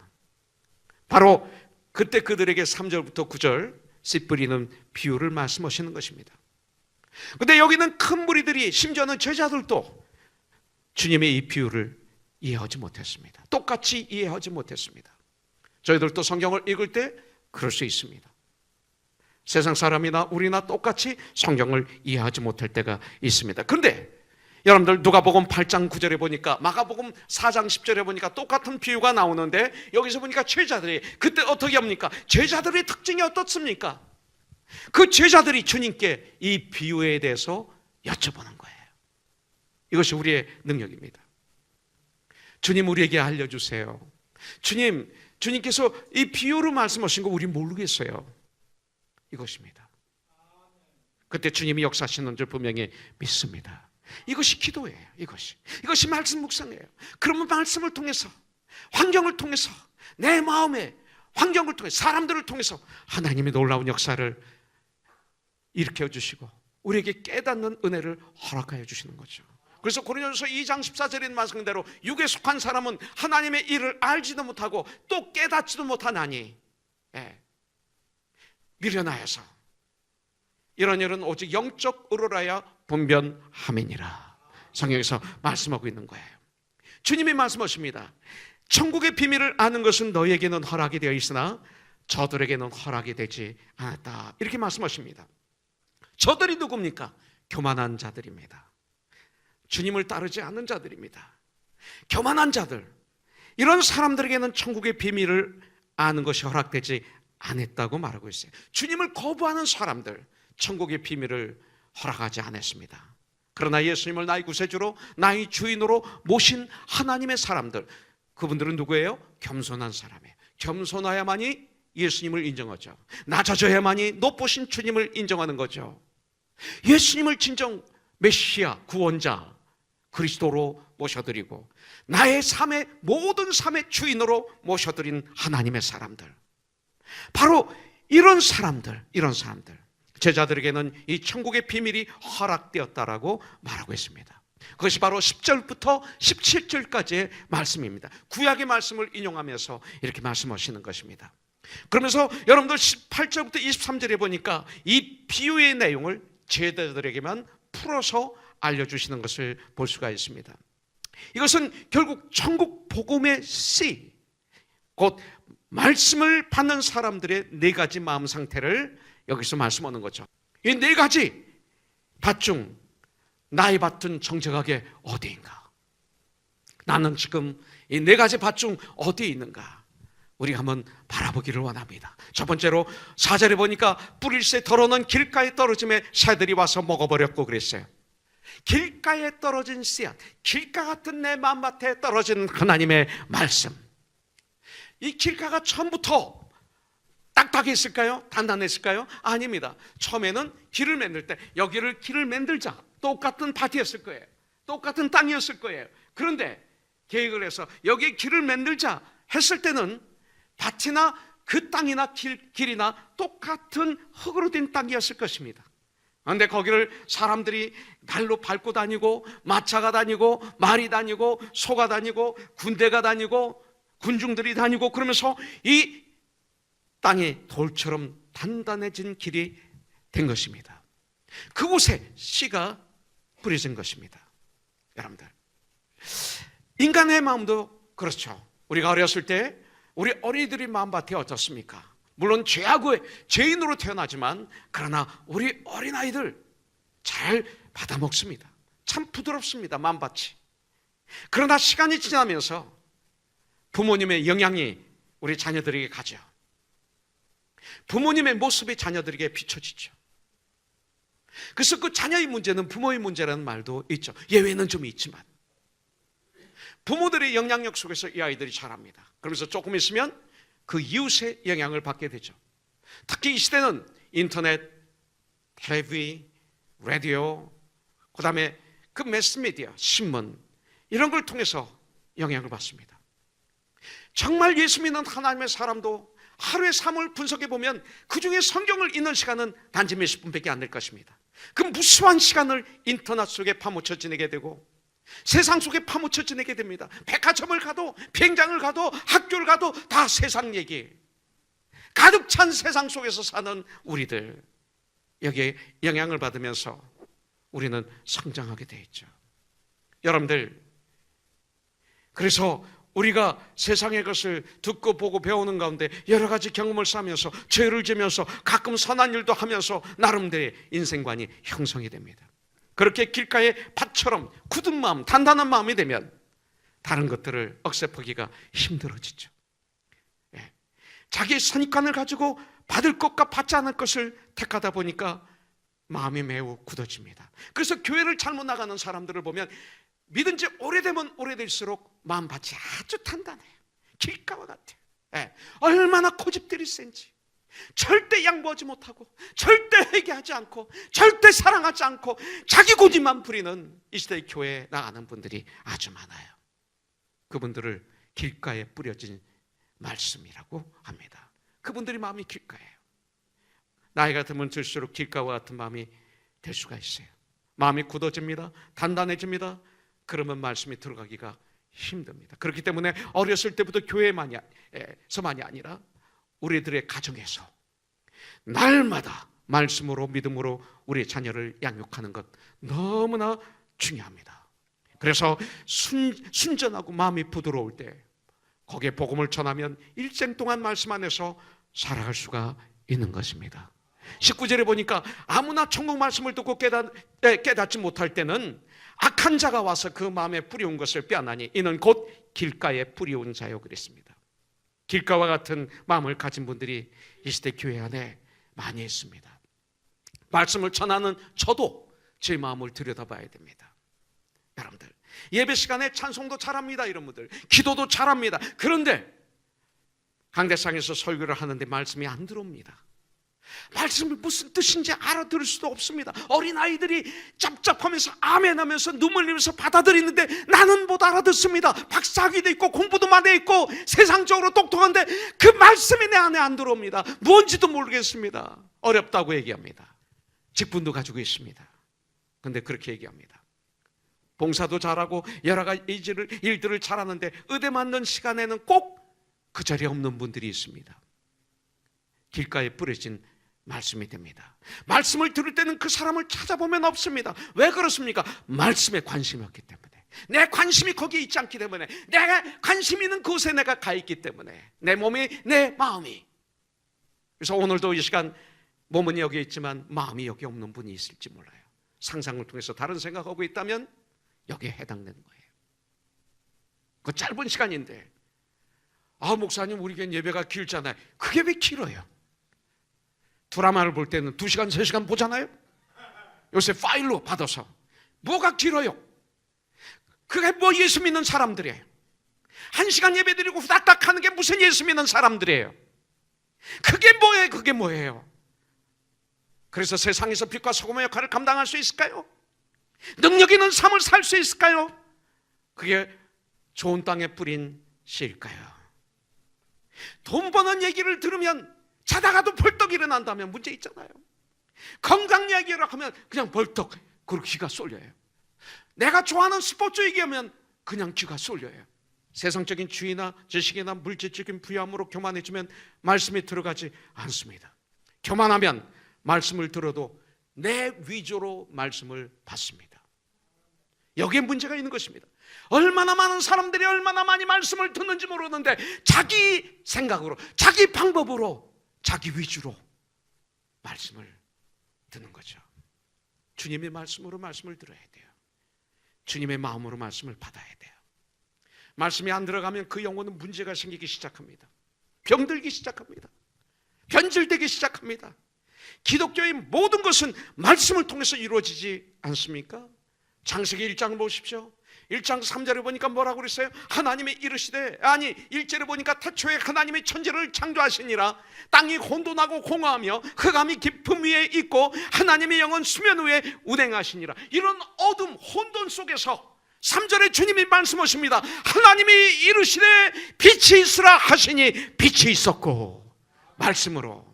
바로 그때 그들에게 3절부터 9절 씨 뿌리는 비유를 말씀하시는 것입니다. 그런데 여기는 큰 무리들이 심지어는 제자들도 주님의 이 비유를 이해하지 못했습니다. 똑같이 이해하지 못했습니다. 저희들도 성경을 읽을 때 그럴 수 있습니다. 세상 사람이나 우리나 똑같이 성경을 이해하지 못할 때가 있습니다. 그런데 여러분들 누가복음 8장 9절에 보니까 마가복음 4장 10절에 보니까 똑같은 비유가 나오는데 여기서 보니까 제자들이 그때 어떻게 합니까? 제자들의 특징이 어떻습니까? 그 제자들이 주님께 이 비유에 대해서 여쭤보는 거예요. 이것이 우리의 능력입니다. 주님 우리에게 알려주세요. 주님께서 이 비유로 말씀하신 거 우리 모르겠어요. 이것입니다. 그때 주님이 역사하시는 줄 분명히 믿습니다. 이것이 기도예요. 이것이 말씀 묵상이에요. 그러면 말씀을 통해서 환경을 통해서 내 마음의 환경을 통해서 사람들을 통해서 하나님의 놀라운 역사를 일으켜 주시고 우리에게 깨닫는 은혜를 허락하여 주시는 거죠. 그래서 고린도전서 2장 14절에 말씀대로 육에 속한 사람은 하나님의 일을 알지도 못하고 또 깨닫지도 못하나니 미련하여서 이런 일은 오직 영적 의로라야 분변함이니라. 성경에서 말씀하고 있는 거예요. 주님이 말씀하십니다. 천국의 비밀을 아는 것은 너희에게는 허락이 되어 있으나 저들에게는 허락이 되지 않았다. 이렇게 말씀하십니다. 저들이 누굽니까? 교만한 자들입니다. 주님을 따르지 않는 자들입니다. 교만한 자들, 이런 사람들에게는 천국의 비밀을 아는 것이 허락되지 않았다고 말하고 있어요. 주님을 거부하는 사람들, 천국의 비밀을 허락하지 않았습니다. 그러나 예수님을 나의 구세주로 나의 주인으로 모신 하나님의 사람들, 그분들은 누구예요? 겸손한 사람이에요. 겸손해야만이 예수님을 인정하죠. 낮아져야만이 높으신 주님을 인정하는 거죠. 예수님을 진정 메시아, 구원자, 그리스도로 모셔드리고 나의 삶의 모든 삶의 주인으로 모셔드린 하나님의 사람들, 바로 이런 사람들, 제자들에게는 이 천국의 비밀이 허락되었다라고 말하고 있습니다. 그것이 바로 10절부터 17절까지의 말씀입니다. 구약의 말씀을 인용하면서 이렇게 말씀하시는 것입니다. 그러면서 여러분들 18절부터 23절에 보니까 이 비유의 내용을 제자들에게만 풀어서 알려주시는 것을 볼 수가 있습니다. 이것은 결국 천국 복음의 씨, 곧 말씀을 받는 사람들의 네 가지 마음 상태를 여기서 말씀하는 거죠. 이 네 가지 밭 중 나의 밭은 정직하게 어디인가? 나는 지금 이 네 가지 밭 중 어디에 있는가? 우리가 한번 바라보기를 원합니다. 첫 번째로 4절에 보니까 뿌릴새 덜어놓은 길가에 떨어짐에 새들이 와서 먹어버렸고 그랬어요. 길가에 떨어진 씨앗, 길가 같은 내 마음밭에 떨어진 하나님의 말씀. 이 길가가 처음부터 딱딱했을까요? 단단했을까요? 아닙니다. 처음에는 길을 만들 때 여기를 길을 만들자, 똑같은 밭이었을 거예요. 똑같은 땅이었을 거예요. 그런데 계획을 해서 여기에 길을 만들자 했을 때는 밭이나 그 땅이나 길이나 똑같은 흙으로 된 땅이었을 것입니다. 그런데 거기를 사람들이 발로 밟고 다니고, 마차가 다니고, 말이 다니고, 소가 다니고, 군대가 다니고, 군중들이 다니고, 그러면서 이 땅이 돌처럼 단단해진 길이 된 것입니다. 그곳에 씨가 뿌려진 것입니다. 여러분들, 인간의 마음도 그렇죠. 우리가 어렸을 때 우리 어린이들의 마음밭이 어떻습니까? 물론 죄하고 죄인으로 태어나지만 그러나 우리 어린아이들 잘 받아먹습니다. 참 부드럽습니다, 마음밭이. 그러나 시간이 지나면서 부모님의 영향이 우리 자녀들에게 가죠. 부모님의 모습이 자녀들에게 비춰지죠. 그래서 그 자녀의 문제는 부모의 문제라는 말도 있죠. 예외는 좀 있지만 부모들의 영향력 속에서 이 아이들이 자랍니다. 그러면서 조금 있으면 그 이웃의 영향을 받게 되죠. 특히 이 시대는 인터넷, 텔레비전, 라디오, 그 다음에 그 매스미디어, 신문 이런 걸 통해서 영향을 받습니다. 정말 예수 믿는 하나님의 사람도 하루의 삶을 분석해 보면 그 중에 성경을 읽는 시간은 단지 몇십 분밖에 안 될 것입니다. 그 무수한 시간을 인터넷 속에 파묻혀 지내게 되고 세상 속에 파묻혀 지내게 됩니다. 백화점을 가도 비행장을 가도 학교를 가도 다 세상 얘기, 가득 찬 세상 속에서 사는 우리들, 여기에 영향을 받으면서 우리는 성장하게 돼 있죠. 여러분들, 그래서 우리가 세상의 것을 듣고 보고 배우는 가운데 여러 가지 경험을 쌓으면서 죄를 지면서 가끔 선한 일도 하면서 나름대로의 인생관이 형성이 됩니다. 그렇게 길가의 밭처럼 굳은 마음, 단단한 마음이 되면 다른 것들을 억셉하기가 힘들어지죠. 자기의 선입관을 가지고 받을 것과 받지 않을 것을 택하다 보니까 마음이 매우 굳어집니다. 그래서 교회를 잘못 나가는 사람들을 보면 믿은 지 오래되면 오래될수록 마음밭이 아주 단단해요. 길가와 같아요. 얼마나 고집들이 센지. 절대 양보하지 못하고, 절대 회개하지 않고, 절대 사랑하지 않고 자기 고집만 부리는 이 시대의 교회에 나가는 분들이 아주 많아요. 그분들을 길가에 뿌려진 말씀이라고 합니다. 그분들이 마음이 길가예요. 나이가 들면 들수록 길가와 같은 마음이 될 수가 있어요. 마음이 굳어집니다. 단단해집니다. 그러면 말씀이 들어가기가 힘듭니다. 그렇기 때문에 어렸을 때부터 교회만이 아니라 우리들의 가정에서 날마다 말씀으로 믿음으로 우리의 자녀를 양육하는 것 너무나 중요합니다. 그래서 순전하고 마음이 부드러울 때 거기에 복음을 전하면 일생 동안 말씀 안에서 살아갈 수가 있는 것입니다. 19절에 보니까 아무나 천국 말씀을 듣고 깨닫지 못할 때는 악한 자가 와서 그 마음에 뿌려온 것을 빼앗나니 이는 곧 길가에 뿌려온 자요 그랬습니다. 길가와 같은 마음을 가진 분들이 이 시대 교회 안에 많이 있습니다. 말씀을 전하는 저도 제 마음을 들여다봐야 됩니다. 여러분들, 예배 시간에 찬송도 잘합니다. 이런 분들 기도도 잘합니다. 그런데 강대상에서 설교를 하는데 말씀이 안 들어옵니다. 말씀이 무슨 뜻인지 알아들을 수도 없습니다. 어린아이들이 짭짭하면서 아멘하면서 눈물 흘리면서 받아들이는데 나는 못 알아듣습니다. 박사학위도 있고 공부도 많이 있고 세상적으로 똑똑한데 그 말씀이 내 안에 안 들어옵니다. 뭔지도 모르겠습니다. 어렵다고 얘기합니다. 직분도 가지고 있습니다. 그런데 그렇게 얘기합니다. 봉사도 잘하고 여러 가지 일들을 잘하는데 의대 맞는 시간에는 꼭 그 자리에 없는 분들이 있습니다. 길가에 뿌려진 말씀이 됩니다. 말씀을 들을 때는 그 사람을 찾아보면 없습니다. 왜 그렇습니까? 말씀에 관심이 없기 때문에, 내 관심이 거기에 있지 않기 때문에, 내가 관심 있는 그곳에 내가 가 있기 때문에, 내 몸이, 내 마음이. 그래서 오늘도 이 시간 몸은 여기 있지만 마음이 여기 없는 분이 있을지 몰라요. 상상을 통해서 다른 생각하고 있다면 여기에 해당되는 거예요. 그 짧은 시간인데, 목사님 우리 교회 예배가 길잖아요. 그게 왜 길어요? 드라마를 볼 때는 2시간, 3시간 보잖아요. 요새 파일로 받아서. 뭐가 길어요? 그게 뭐 예수 믿는 사람들이에요. 1시간 예배 드리고 후닥닥 하는 게 무슨 예수 믿는 사람들이에요. 그게 뭐예요? 그게 뭐예요? 그래서 세상에서 빛과 소금의 역할을 감당할 수 있을까요? 능력 있는 삶을 살 수 있을까요? 그게 좋은 땅에 뿌린 씨일까요? 돈 버는 얘기를 들으면 자다가도 벌떡 일어난다면 문제 있잖아요. 건강 얘기를 하면 그냥 벌떡 그리고 귀가 쏠려요. 내가 좋아하는 스포츠 얘기하면 그냥 귀가 쏠려요. 세상적인 주의나 지식이나 물질적인 부여함으로 교만해지면 말씀이 들어가지 않습니다. 교만하면 말씀을 들어도 내 위조로 말씀을 받습니다. 여기에 문제가 있는 것입니다. 얼마나 많은 사람들이 얼마나 많이 말씀을 듣는지 모르는데 자기 생각으로, 자기 방법으로, 자기 위주로 말씀을 듣는 거죠. 주님의 말씀으로 말씀을 들어야 돼요. 주님의 마음으로 말씀을 받아야 돼요. 말씀이 안 들어가면 그 영혼은 문제가 생기기 시작합니다. 병들기 시작합니다. 변질되기 시작합니다. 기독교의 모든 것은 말씀을 통해서 이루어지지 않습니까? 창세기 1장을 보십시오. 1장 3절에 보니까 뭐라고 그랬어요? 하나님이 이르시되, 1절에 보니까 태초에 하나님이 천지를 창조하시니라. 땅이 혼돈하고 공허하며 흑암이 깊음 위에 있고 하나님의 영은 수면 위에 운행하시니라. 이런 어둠 혼돈 속에서 3절에 주님이 말씀하십니다. 하나님이 이르시되 빛이 있으라 하시니 빛이 있었고. 말씀으로,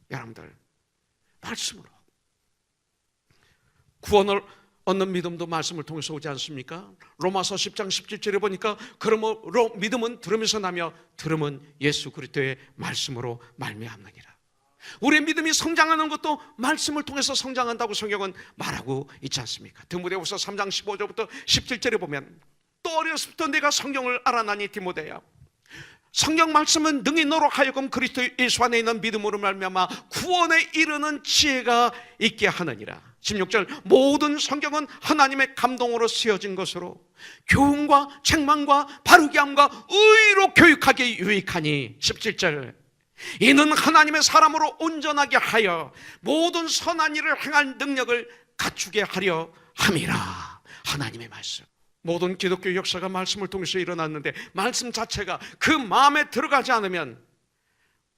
여러분들, 말씀으로 구원을 얻는 믿음도 말씀을 통해서 오지 않습니까? 로마서 10장 17절에 보니까 그러므로 믿음은 들으면서 나며 들음은 예수 그리스도의 말씀으로 말미암느니라. 우리의 믿음이 성장하는 것도 말씀을 통해서 성장한다고 성경은 말하고 있지 않습니까? 디모데후서 3장 15절부터 17절에 보면 또 어려서부터 내가 성경을 알아나니 디모데야, 성경 말씀은 능히 너로 하여금 그리스도 예수 안에 있는 믿음으로 말미암아 구원에 이르는 지혜가 있게 하느니라. 16절 모든 성경은 하나님의 감동으로 쓰여진 것으로 교훈과 책망과 바르게 함과 의로 교육하기에 유익하니. 17절 이는 하나님의 사람으로 온전하게 하여 모든 선한 일을 행할 능력을 갖추게 하려 함이라. 하나님의 말씀. 모든 기독교 역사가 말씀을 통해서 일어났는데 말씀 자체가 그 마음에 들어가지 않으면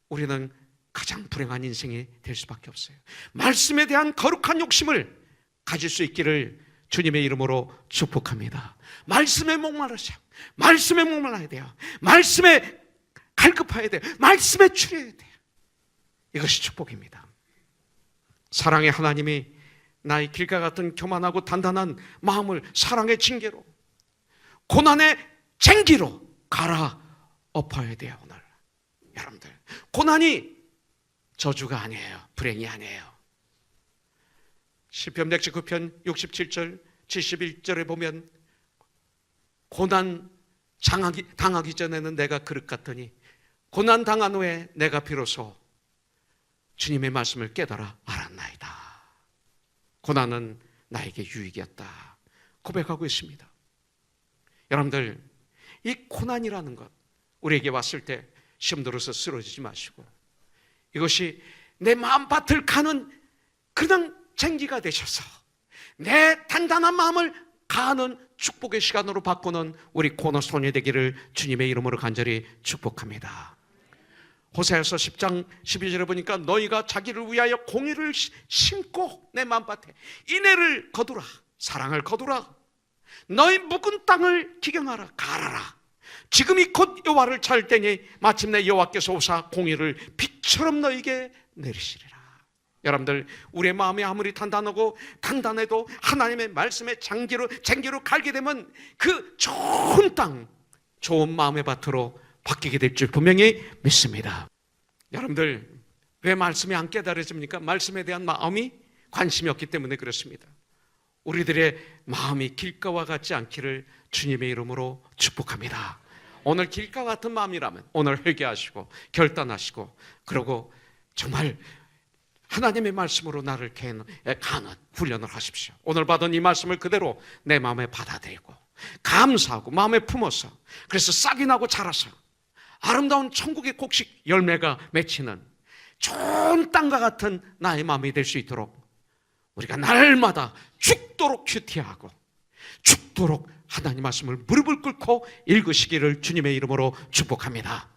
우리는 가장 불행한 인생이 될 수밖에 없어요. 말씀에 대한 거룩한 욕심을 가질 수 있기를 주님의 이름으로 축복합니다. 말씀에 목마르세요. 말씀에 목말라야 돼요. 말씀에 갈급해야 돼요. 말씀에 추려야 돼요. 이것이 축복입니다. 사랑의 하나님이 나의 길과 같은 교만하고 단단한 마음을 사랑의 징계로, 고난의 쟁기로 갈아엎어야 돼요. 오늘 여러분들, 고난이 저주가 아니에요. 불행이 아니에요. 시편 119편 67절 71절에 보면 고난 당하기 전에는 내가 그릇 같더니 고난 당한 후에 내가 비로소 주님의 말씀을 깨달아 알았나이다. 고난은 나에게 유익이었다 고백하고 있습니다. 여러분들, 이 고난이라는 것 우리에게 왔을 때 시험 들어서 쓰러지지 마시고 이것이 내 마음밭을 가는 그냥 쟁기가 되셔서 내 단단한 마음을 가는 축복의 시간으로 바꾸는 우리 코너스톤이 되기를 주님의 이름으로 간절히 축복합니다. 호세아서 10장 12절에 보니까 너희가 자기를 위하여 공의를 심고 내 마음밭에 인애를 거두라, 사랑을 거두라, 너희 묵은 땅을 기경하라, 갈아라. 지금이 곧 여호와를 찾을 때니 마침내 여호와께서 오사 공의를 빛처럼 너희에게 내리시리라. 여러분들, 우리의 마음이 아무리 단단하고 강단해도 하나님의 말씀에 쟁기로 갈게 되면 그 좋은 땅, 좋은 마음의 밭으로 바뀌게 될 줄 분명히 믿습니다. 여러분들, 왜 말씀이 안 깨달아집니까? 말씀에 대한 마음이 관심이 없기 때문에 그렇습니다. 우리들의 마음이 길가와 같지 않기를 주님의 이름으로 축복합니다. 오늘 길가 같은 마음이라면 오늘 회개하시고 결단하시고, 그리고 정말 하나님의 말씀으로 나를 가는 훈련을 하십시오. 오늘 받은 이 말씀을 그대로 내 마음에 받아들이고 감사하고 마음에 품어서, 그래서 싹이 나고 자라서 아름다운 천국의 곡식 열매가 맺히는 좋은 땅과 같은 나의 마음이 될 수 있도록 우리가 날마다 죽도록 큐티하고 죽도록 하나님 말씀을 무릎을 꿇고 읽으시기를 주님의 이름으로 축복합니다.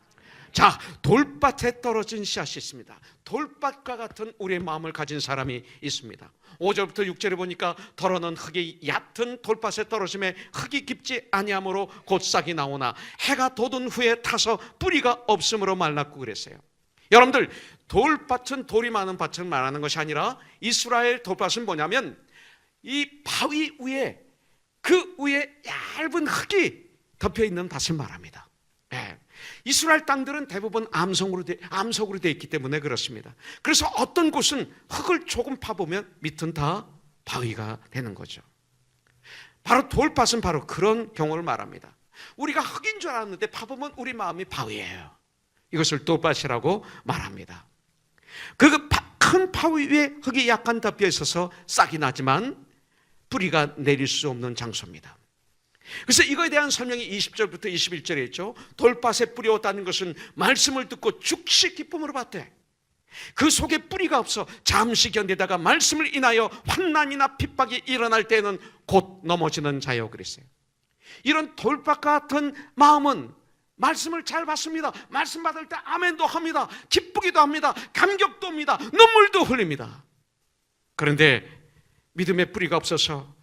자, 돌밭에 떨어진 씨앗이 있습니다. 돌밭과 같은 우리의 마음을 가진 사람이 있습니다. 5절부터 6절에 보니까 더러는 흙이 얕은 돌밭에 떨어짐에 흙이 깊지 아니하므로 곧 싹이 나오나 해가 돋은 후에 타서 뿌리가 없으므로 말랐고 그랬어요. 여러분들, 돌밭은 돌이 많은 밭을 말하는 것이 아니라 이스라엘 돌밭은 뭐냐면 이 바위 위에, 그 위에 얇은 흙이 덮여 있는 밭을 말합니다. 네. 이스라엘 땅들은 대부분 암석으로 되어 있기 때문에 그렇습니다. 그래서 어떤 곳은 흙을 조금 파보면 밑은 다 바위가 되는 거죠. 바로 돌밭은 바로 그런 경우를 말합니다. 우리가 흙인 줄 알았는데 파보면 우리 마음이 바위예요. 이것을 돌밭이라고 말합니다. 그 큰 바위 위에 흙이 약간 덮여 있어서 싹이 나지만 뿌리가 내릴 수 없는 장소입니다. 그래서 이거에 대한 설명이 20절부터 21절에 있죠. 돌밭에 뿌리 없다는 것은 말씀을 듣고 즉시 기쁨으로 받되 그 속에 뿌리가 없어 잠시 견디다가 말씀을 인하여 환난이나 핍박이 일어날 때는 곧 넘어지는 자요 그랬어요. 이런 돌밭 같은 마음은 말씀을 잘 받습니다. 말씀 받을 때 아멘도 합니다. 기쁘기도 합니다. 감격도 합니다. 눈물도 흘립니다. 그런데 믿음의 뿌리가 없어서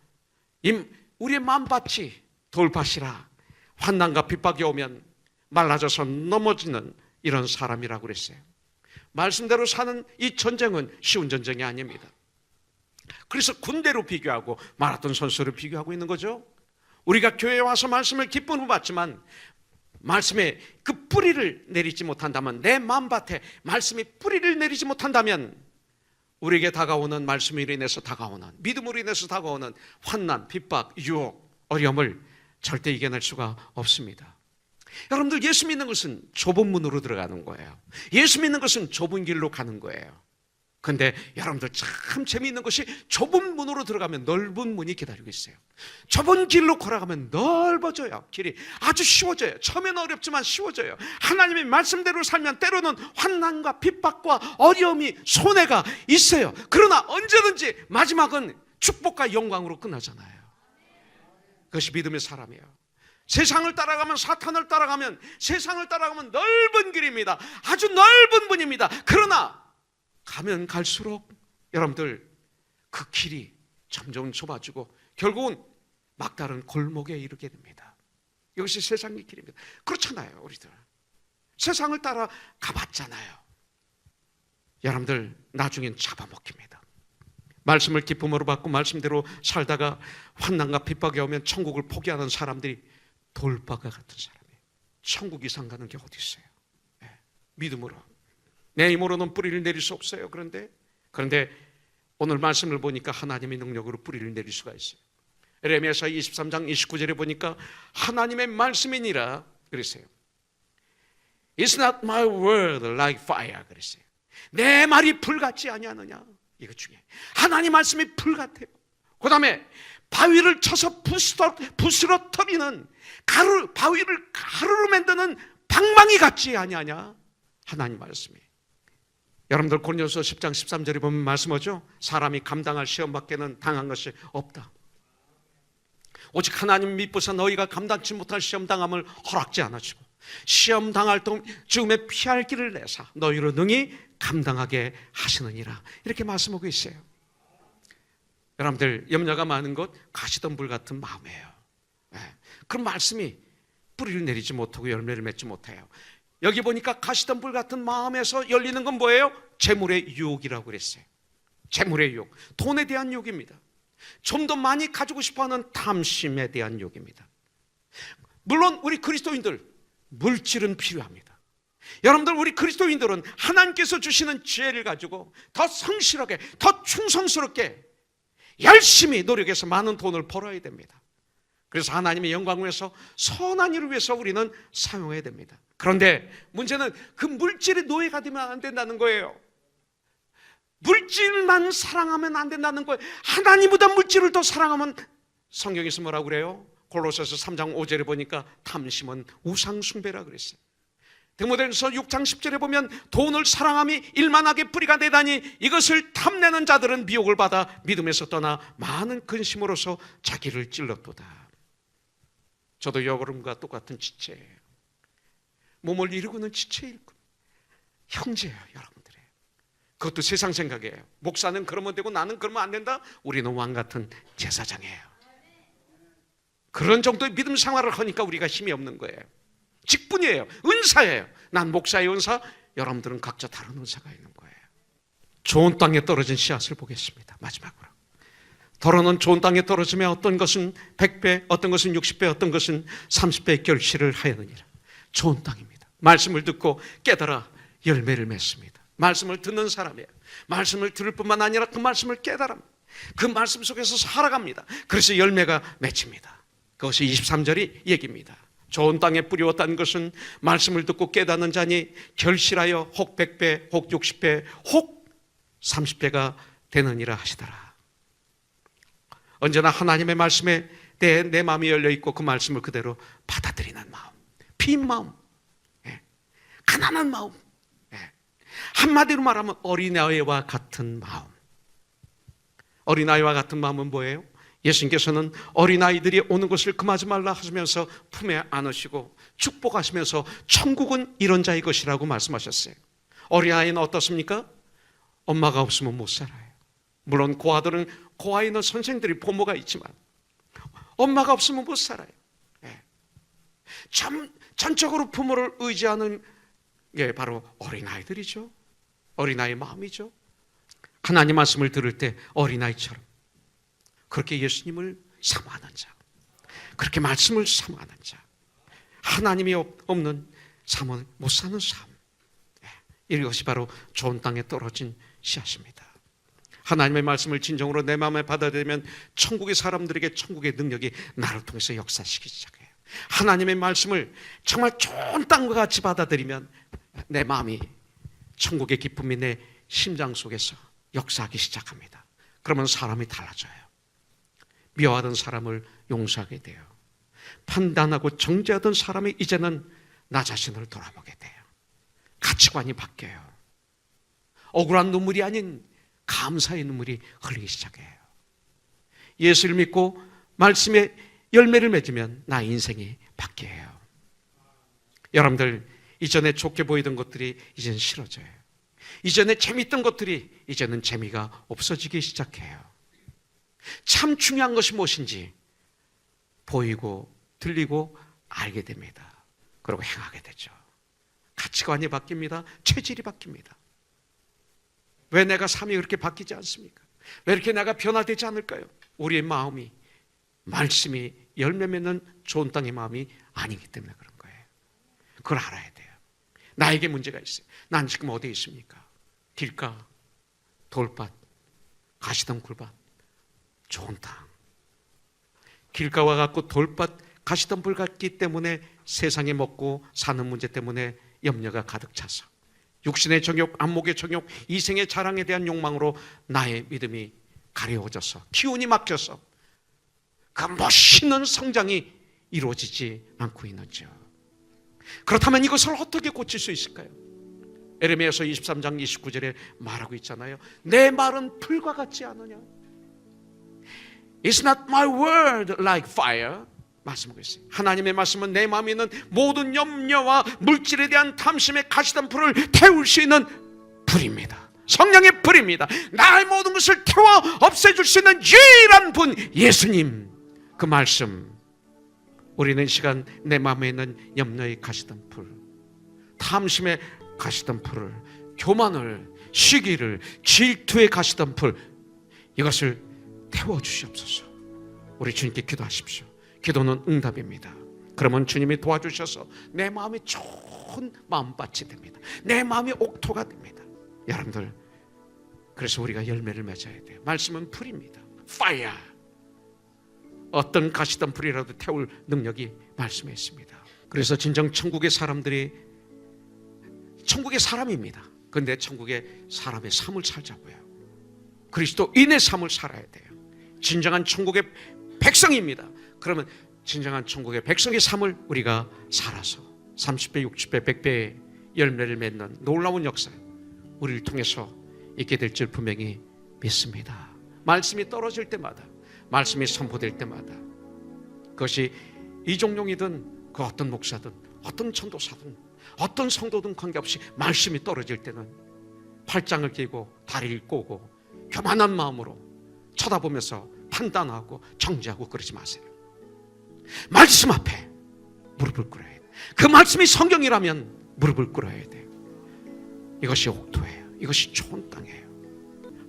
우리의 마음밭이 돌밭이라 환난과 핍박이 오면 말라져서 넘어지는 이런 사람이라고 그랬어요. 말씀대로 사는 이 전쟁은 쉬운 전쟁이 아닙니다. 그래서 군대로 비교하고 마라톤 선수를 비교하고 있는 거죠. 우리가 교회에 와서 말씀을 기쁨으로 받지만 말씀에 그 뿌리를 내리지 못한다면, 내 마음밭에 말씀이 뿌리를 내리지 못한다면 우리에게 다가오는 말씀으로 인해서 다가오는, 믿음으로 인해서 다가오는 환난, 핍박, 유혹, 어려움을 절대 이겨낼 수가 없습니다. 여러분들, 예수 믿는 것은 좁은 문으로 들어가는 거예요. 예수 믿는 것은 좁은 길로 가는 거예요. 그런데 여러분들 참 재미있는 것이 좁은 문으로 들어가면 넓은 문이 기다리고 있어요. 좁은 길로 걸어가면 넓어져요. 길이 아주 쉬워져요. 처음에는 어렵지만 쉬워져요. 하나님의 말씀대로 살면 때로는 환난과 핍박과 어려움이, 손해가 있어요. 그러나 언제든지 마지막은 축복과 영광으로 끝나잖아요. 그것이 믿음의 사람이에요. 세상을 따라가면, 사탄을 따라가면, 세상을 따라가면 넓은 길입니다. 아주 넓은 문입니다. 그러나 가면 갈수록 여러분들 그 길이 점점 좁아지고 결국은 막다른 골목에 이르게 됩니다. 이것이 세상의 길입니다. 그렇잖아요. 우리들 세상을 따라 가봤잖아요. 여러분들 나중엔 잡아먹힙니다. 말씀을 기쁨으로 받고 말씀대로 살다가 환난과 핍박이 오면 천국을 포기하는 사람들이 돌밭과 같은 사람이에요. 천국 이상 가는 게 어디 있어요? 네, 믿음으로. 내 힘으로는 뿌리를 내릴 수 없어요. 그런데 오늘 말씀을 보니까 하나님의 능력으로 뿌리를 내릴 수가 있어요. 에레미야서 23장 29절에 보니까 하나님의 말씀이니라 그랬어요. It's not my word like fire 그랬어요. 내 말이 불 같지 아니하느냐. 이거 중요해요. 하나님 말씀이 불 같아요. 그 다음에 바위를 쳐서 부스러뜨리는 바위를 가루로 만드는 방망이 같지 아니하냐. 하나님 말씀이. 여러분들 고린도서 10장 13절에 보면 말씀하죠. 사람이 감당할 시험밖에는 당한 것이 없다. 오직 하나님 믿고서 너희가 감당치 못할 시험 당함을 허락지 않으시고 시험 당할 즈음에 피할 길을 내사 너희로 능히 감당하게 하시느니라. 이렇게 말씀하고 있어요. 여러분들 염려가 많은 것 가시덤불 같은 마음이에요. 그런 말씀이 뿌리를 내리지 못하고 열매를 맺지 못해요. 여기 보니까 가시덤불 같은 마음에서 열리는 건 뭐예요? 재물의 유혹이라고 그랬어요. 재물의 욕, 돈에 대한 욕입니다. 좀 더 많이 가지고 싶어하는 탐심에 대한 욕입니다. 물론 우리 그리스도인들 물질은 필요합니다. 여러분들, 우리 그리스도인들은 하나님께서 주시는 지혜를 가지고 더 성실하게, 더 충성스럽게 열심히 노력해서 많은 돈을 벌어야 됩니다. 그래서 하나님의 영광을 위해서, 선한 일을 위해서 우리는 사용해야 됩니다. 그런데 문제는 그 물질의 노예가 되면 안 된다는 거예요. 물질만 사랑하면 안 된다는 거예요. 하나님보다 물질을 더 사랑하면, 성경에서 뭐라고 그래요? 골로새서 3장 5절에 보니까 탐심은 우상숭배라 그랬어요. 디모데전서 6장 10절에 보면 돈을 사랑함이 일만하게 뿌리가 되다니 이것을 탐내는 자들은 미혹을 받아 믿음에서 떠나 많은 근심으로서 자기를 찔렀도다. 저도 여러분과 똑같은 지체예요. 몸을 이루고는 지체일 뿐. 형제예요, 여러분들의. 그것도 세상 생각이에요. 목사는 그러면 되고 나는 그러면 안 된다. 우리는 왕 같은 제사장이에요. 그런 정도의 믿음 생활을 하니까 우리가 힘이 없는 거예요. 직분이에요. 은사예요. 난 목사의 은사, 여러분들은 각자 다른 은사가 있는 거예요. 좋은 땅에 떨어진 씨앗을 보겠습니다. 마지막으로. 더러는 좋은 땅에 떨어지면 어떤 것은 100배, 어떤 것은 60배, 어떤 것은 30배 결실을 하였느니라. 좋은 땅입니다. 말씀을 듣고 깨달아 열매를 맺습니다. 말씀을 듣는 사람이에요. 말씀을 들을 뿐만 아니라 그 말씀을 깨달아 그 말씀 속에서 살아갑니다. 그래서 열매가 맺힙니다. 그것이 23절이 얘기입니다. 좋은 땅에 뿌리웠다는 것은 말씀을 듣고 깨닫는 자니 결실하여 혹 100배, 혹 60배, 혹 30배가 되느니라 하시더라. 언제나 하나님의 말씀에 대해 내 마음이 열려있고 그 말씀을 그대로 받아들이는 마음, 빈 마음, 가난한 마음, 한마디로 말하면 어린아이와 같은 마음. 어린아이와 같은 마음은 뭐예요? 예수님께서는 어린아이들이 오는 것을 금하지 말라 하시면서 품에 안으시고 축복하시면서 천국은 이런 자의 것이라고 말씀하셨어요. 어린아이는 어떻습니까? 엄마가 없으면 못 살아요. 물론 고아이는 선생들이 부모가 있지만 엄마가 없으면 못 살아요. 전적으로 부모를 의지하는 게 바로 어린아이들이죠. 어린아이의 마음이죠. 하나님 말씀을 들을 때 어린아이처럼 그렇게 예수님을 사모하는 자, 그렇게 말씀을 사모하는 자, 하나님이 없는 삶을 못 사는 삶, 이것이 바로 좋은 땅에 떨어진 씨앗입니다. 하나님의 말씀을 진정으로 내 마음에 받아들이면 천국의 사람들에게 천국의 능력이 나를 통해서 역사시키기 시작해요. 하나님의 말씀을 정말 좋은 땅과 같이 받아들이면 내 마음이 천국의 기쁨이 내 심장 속에서 역사하기 시작합니다. 그러면 사람이 달라져요. 미워하던 사람을 용서하게 돼요. 판단하고 정죄하던 사람이 이제는 나 자신을 돌아보게 돼요. 가치관이 바뀌어요. 억울한 눈물이 아닌 감사의 눈물이 흘리기 시작해요. 예수를 믿고 말씀에 열매를 맺으면 나의 인생이 바뀌어요. 여러분들, 이전에 좋게 보이던 것들이 이제는 싫어져요. 이전에 재밌던 것들이 이제는 재미가 없어지기 시작해요. 참 중요한 것이 무엇인지 보이고 들리고 알게 됩니다. 그리고 행하게 되죠. 가치관이 바뀝니다. 체질이 바뀝니다. 왜 내가 삶이 그렇게 바뀌지 않습니까? 왜 이렇게 내가 변화되지 않을까요? 우리의 마음이, 말씀이 열매 맺는 좋은 땅의 마음이 아니기 때문에 그런 거예요. 그걸 알아야 돼요. 나에게 문제가 있어요. 난 지금 어디에 있습니까? 길가, 돌밭, 가시덤굴밭, 좋은 땅. 길가와 같고 돌밭, 가시덤불 같기 때문에 세상에 먹고 사는 문제 때문에 염려가 가득 차서 육신의 정욕, 안목의 정욕, 이생의 자랑에 대한 욕망으로 나의 믿음이 가려워져서 기운이 막혀서 그 멋있는 성장이 이루어지지 않고 있는지요. 그렇다면 이것을 어떻게 고칠 수 있을까요? 에레미야서 23장 29절에 말하고 있잖아요. 내 말은 불과 같지 않으냐? It's not my word like fire. 말씀하고 있어요. 하나님의 말씀은 내 마음에 있는 모든 염려와 물질에 대한 탐심의 가시던 불을 태울 수 있는 불입니다. 성령의 불입니다. 나의 모든 것을 태워 없애줄 수 있는 유일한 분, 예수님. 그 말씀, 우리는 이 시간 내 마음에 있는 염려의 가시던 불, 탐심의 가시던 불을, 교만을, 시기를, 질투의 가시덤불, 이것을 태워주시옵소서. 우리 주님께 기도하십시오. 기도는 응답입니다. 그러면 주님이 도와주셔서 내 마음이 좋은 마음밭이 됩니다. 내 마음이 옥토가 됩니다. 여러분들, 그래서 우리가 열매를 맺어야 돼요. 말씀은 불입니다. 파이어. 어떤 가시던 불이라도 태울 능력이 말씀에 있습니다. 그래서 진정 천국의 사람들이 천국의 사람입니다. 그런데 천국의 사람의 삶을 살자고요. 그리스도인의 삶을 살아야 돼요. 진정한 천국의 백성입니다. 그러면 진정한 천국의 백성의 삶을 우리가 살아서 30배, 60배, 100배의 열매를 맺는 놀라운 역사, 우리를 통해서 있게 될 줄 분명히 믿습니다. 말씀이 떨어질 때마다, 말씀이 선포될 때마다, 그것이 이종용이든 그 어떤 목사든 어떤 전도사든 어떤 성도든 관계없이 말씀이 떨어질 때는 팔짱을 끼고 다리를 꼬고 교만한 마음으로 쳐다보면서 판단하고 정죄하고 그러지 마세요. 말씀 앞에 무릎을 꿇어야 돼요. 그 말씀이 성경이라면 무릎을 꿇어야 돼요. 이것이 옥토예요. 이것이 좋은 땅이에요.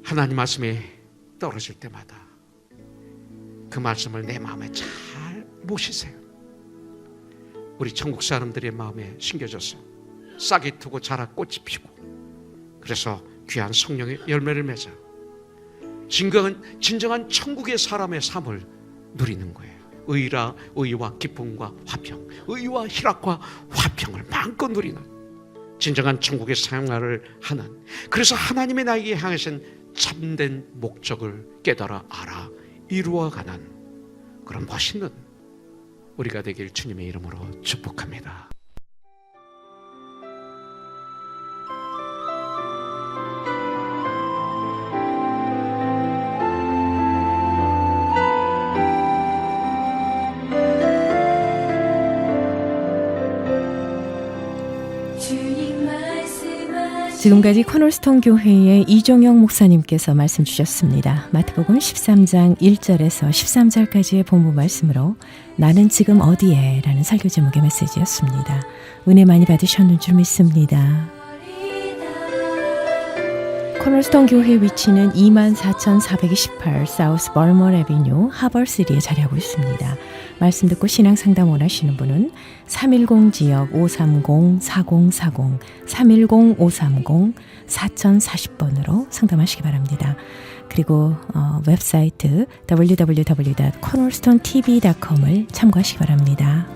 하나님 말씀이 떨어질 때마다 그 말씀을 내 마음에 잘 모시세요. 우리 천국 사람들의 마음에 심겨져서 싹이 트고 자라 꽃이 피고, 그래서 귀한 성령의 열매를 맺어 진정한 천국의 사람의 삶을 누리는 거예요. 의와 기쁨과 화평, 의와 희락과 화평을 마음껏 누리는 진정한 천국의 생활을 하는, 그래서 하나님의 나에게 향하신 참된 목적을 깨달아 알아 이루어가는 그런 멋있는 우리가 되길 주님의 이름으로 축복합니다. 지금까지 코널스톤 교회의 이종영 목사님께서 말씀 주셨습니다. 마태복음 13장 1절에서 13절까지의 본부 말씀으로 나는 지금 어디에? 라는 설교 제목의 메시지였습니다. 은혜 많이 받으셨는 줄 믿습니다. 코널스톤 교회 위치는 24,428 사우스 벌먼 애비뉴 하버시티에 자리하고 있습니다. 말씀 듣고 신앙 상담 원하시는 분은 310지역 530-4040 310-530-4040번으로 상담하시기 바랍니다. 그리고 웹사이트 www.cornerstonetv.com을 참고하시기 바랍니다.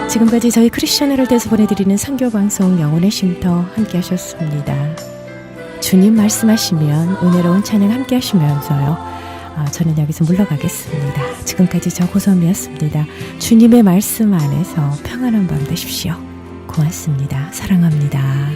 지금까지 저희 크리스천 헤럴드에서 보내드리는 선교방송 영혼의 쉼터 함께 하셨습니다. 주님 말씀하시면 은혜로운 찬양 함께 하시면서요. 저는 여기서 물러가겠습니다. 지금까지 저 고선미였습니다. 주님의 말씀 안에서 평안한 밤 되십시오. 고맙습니다. 사랑합니다.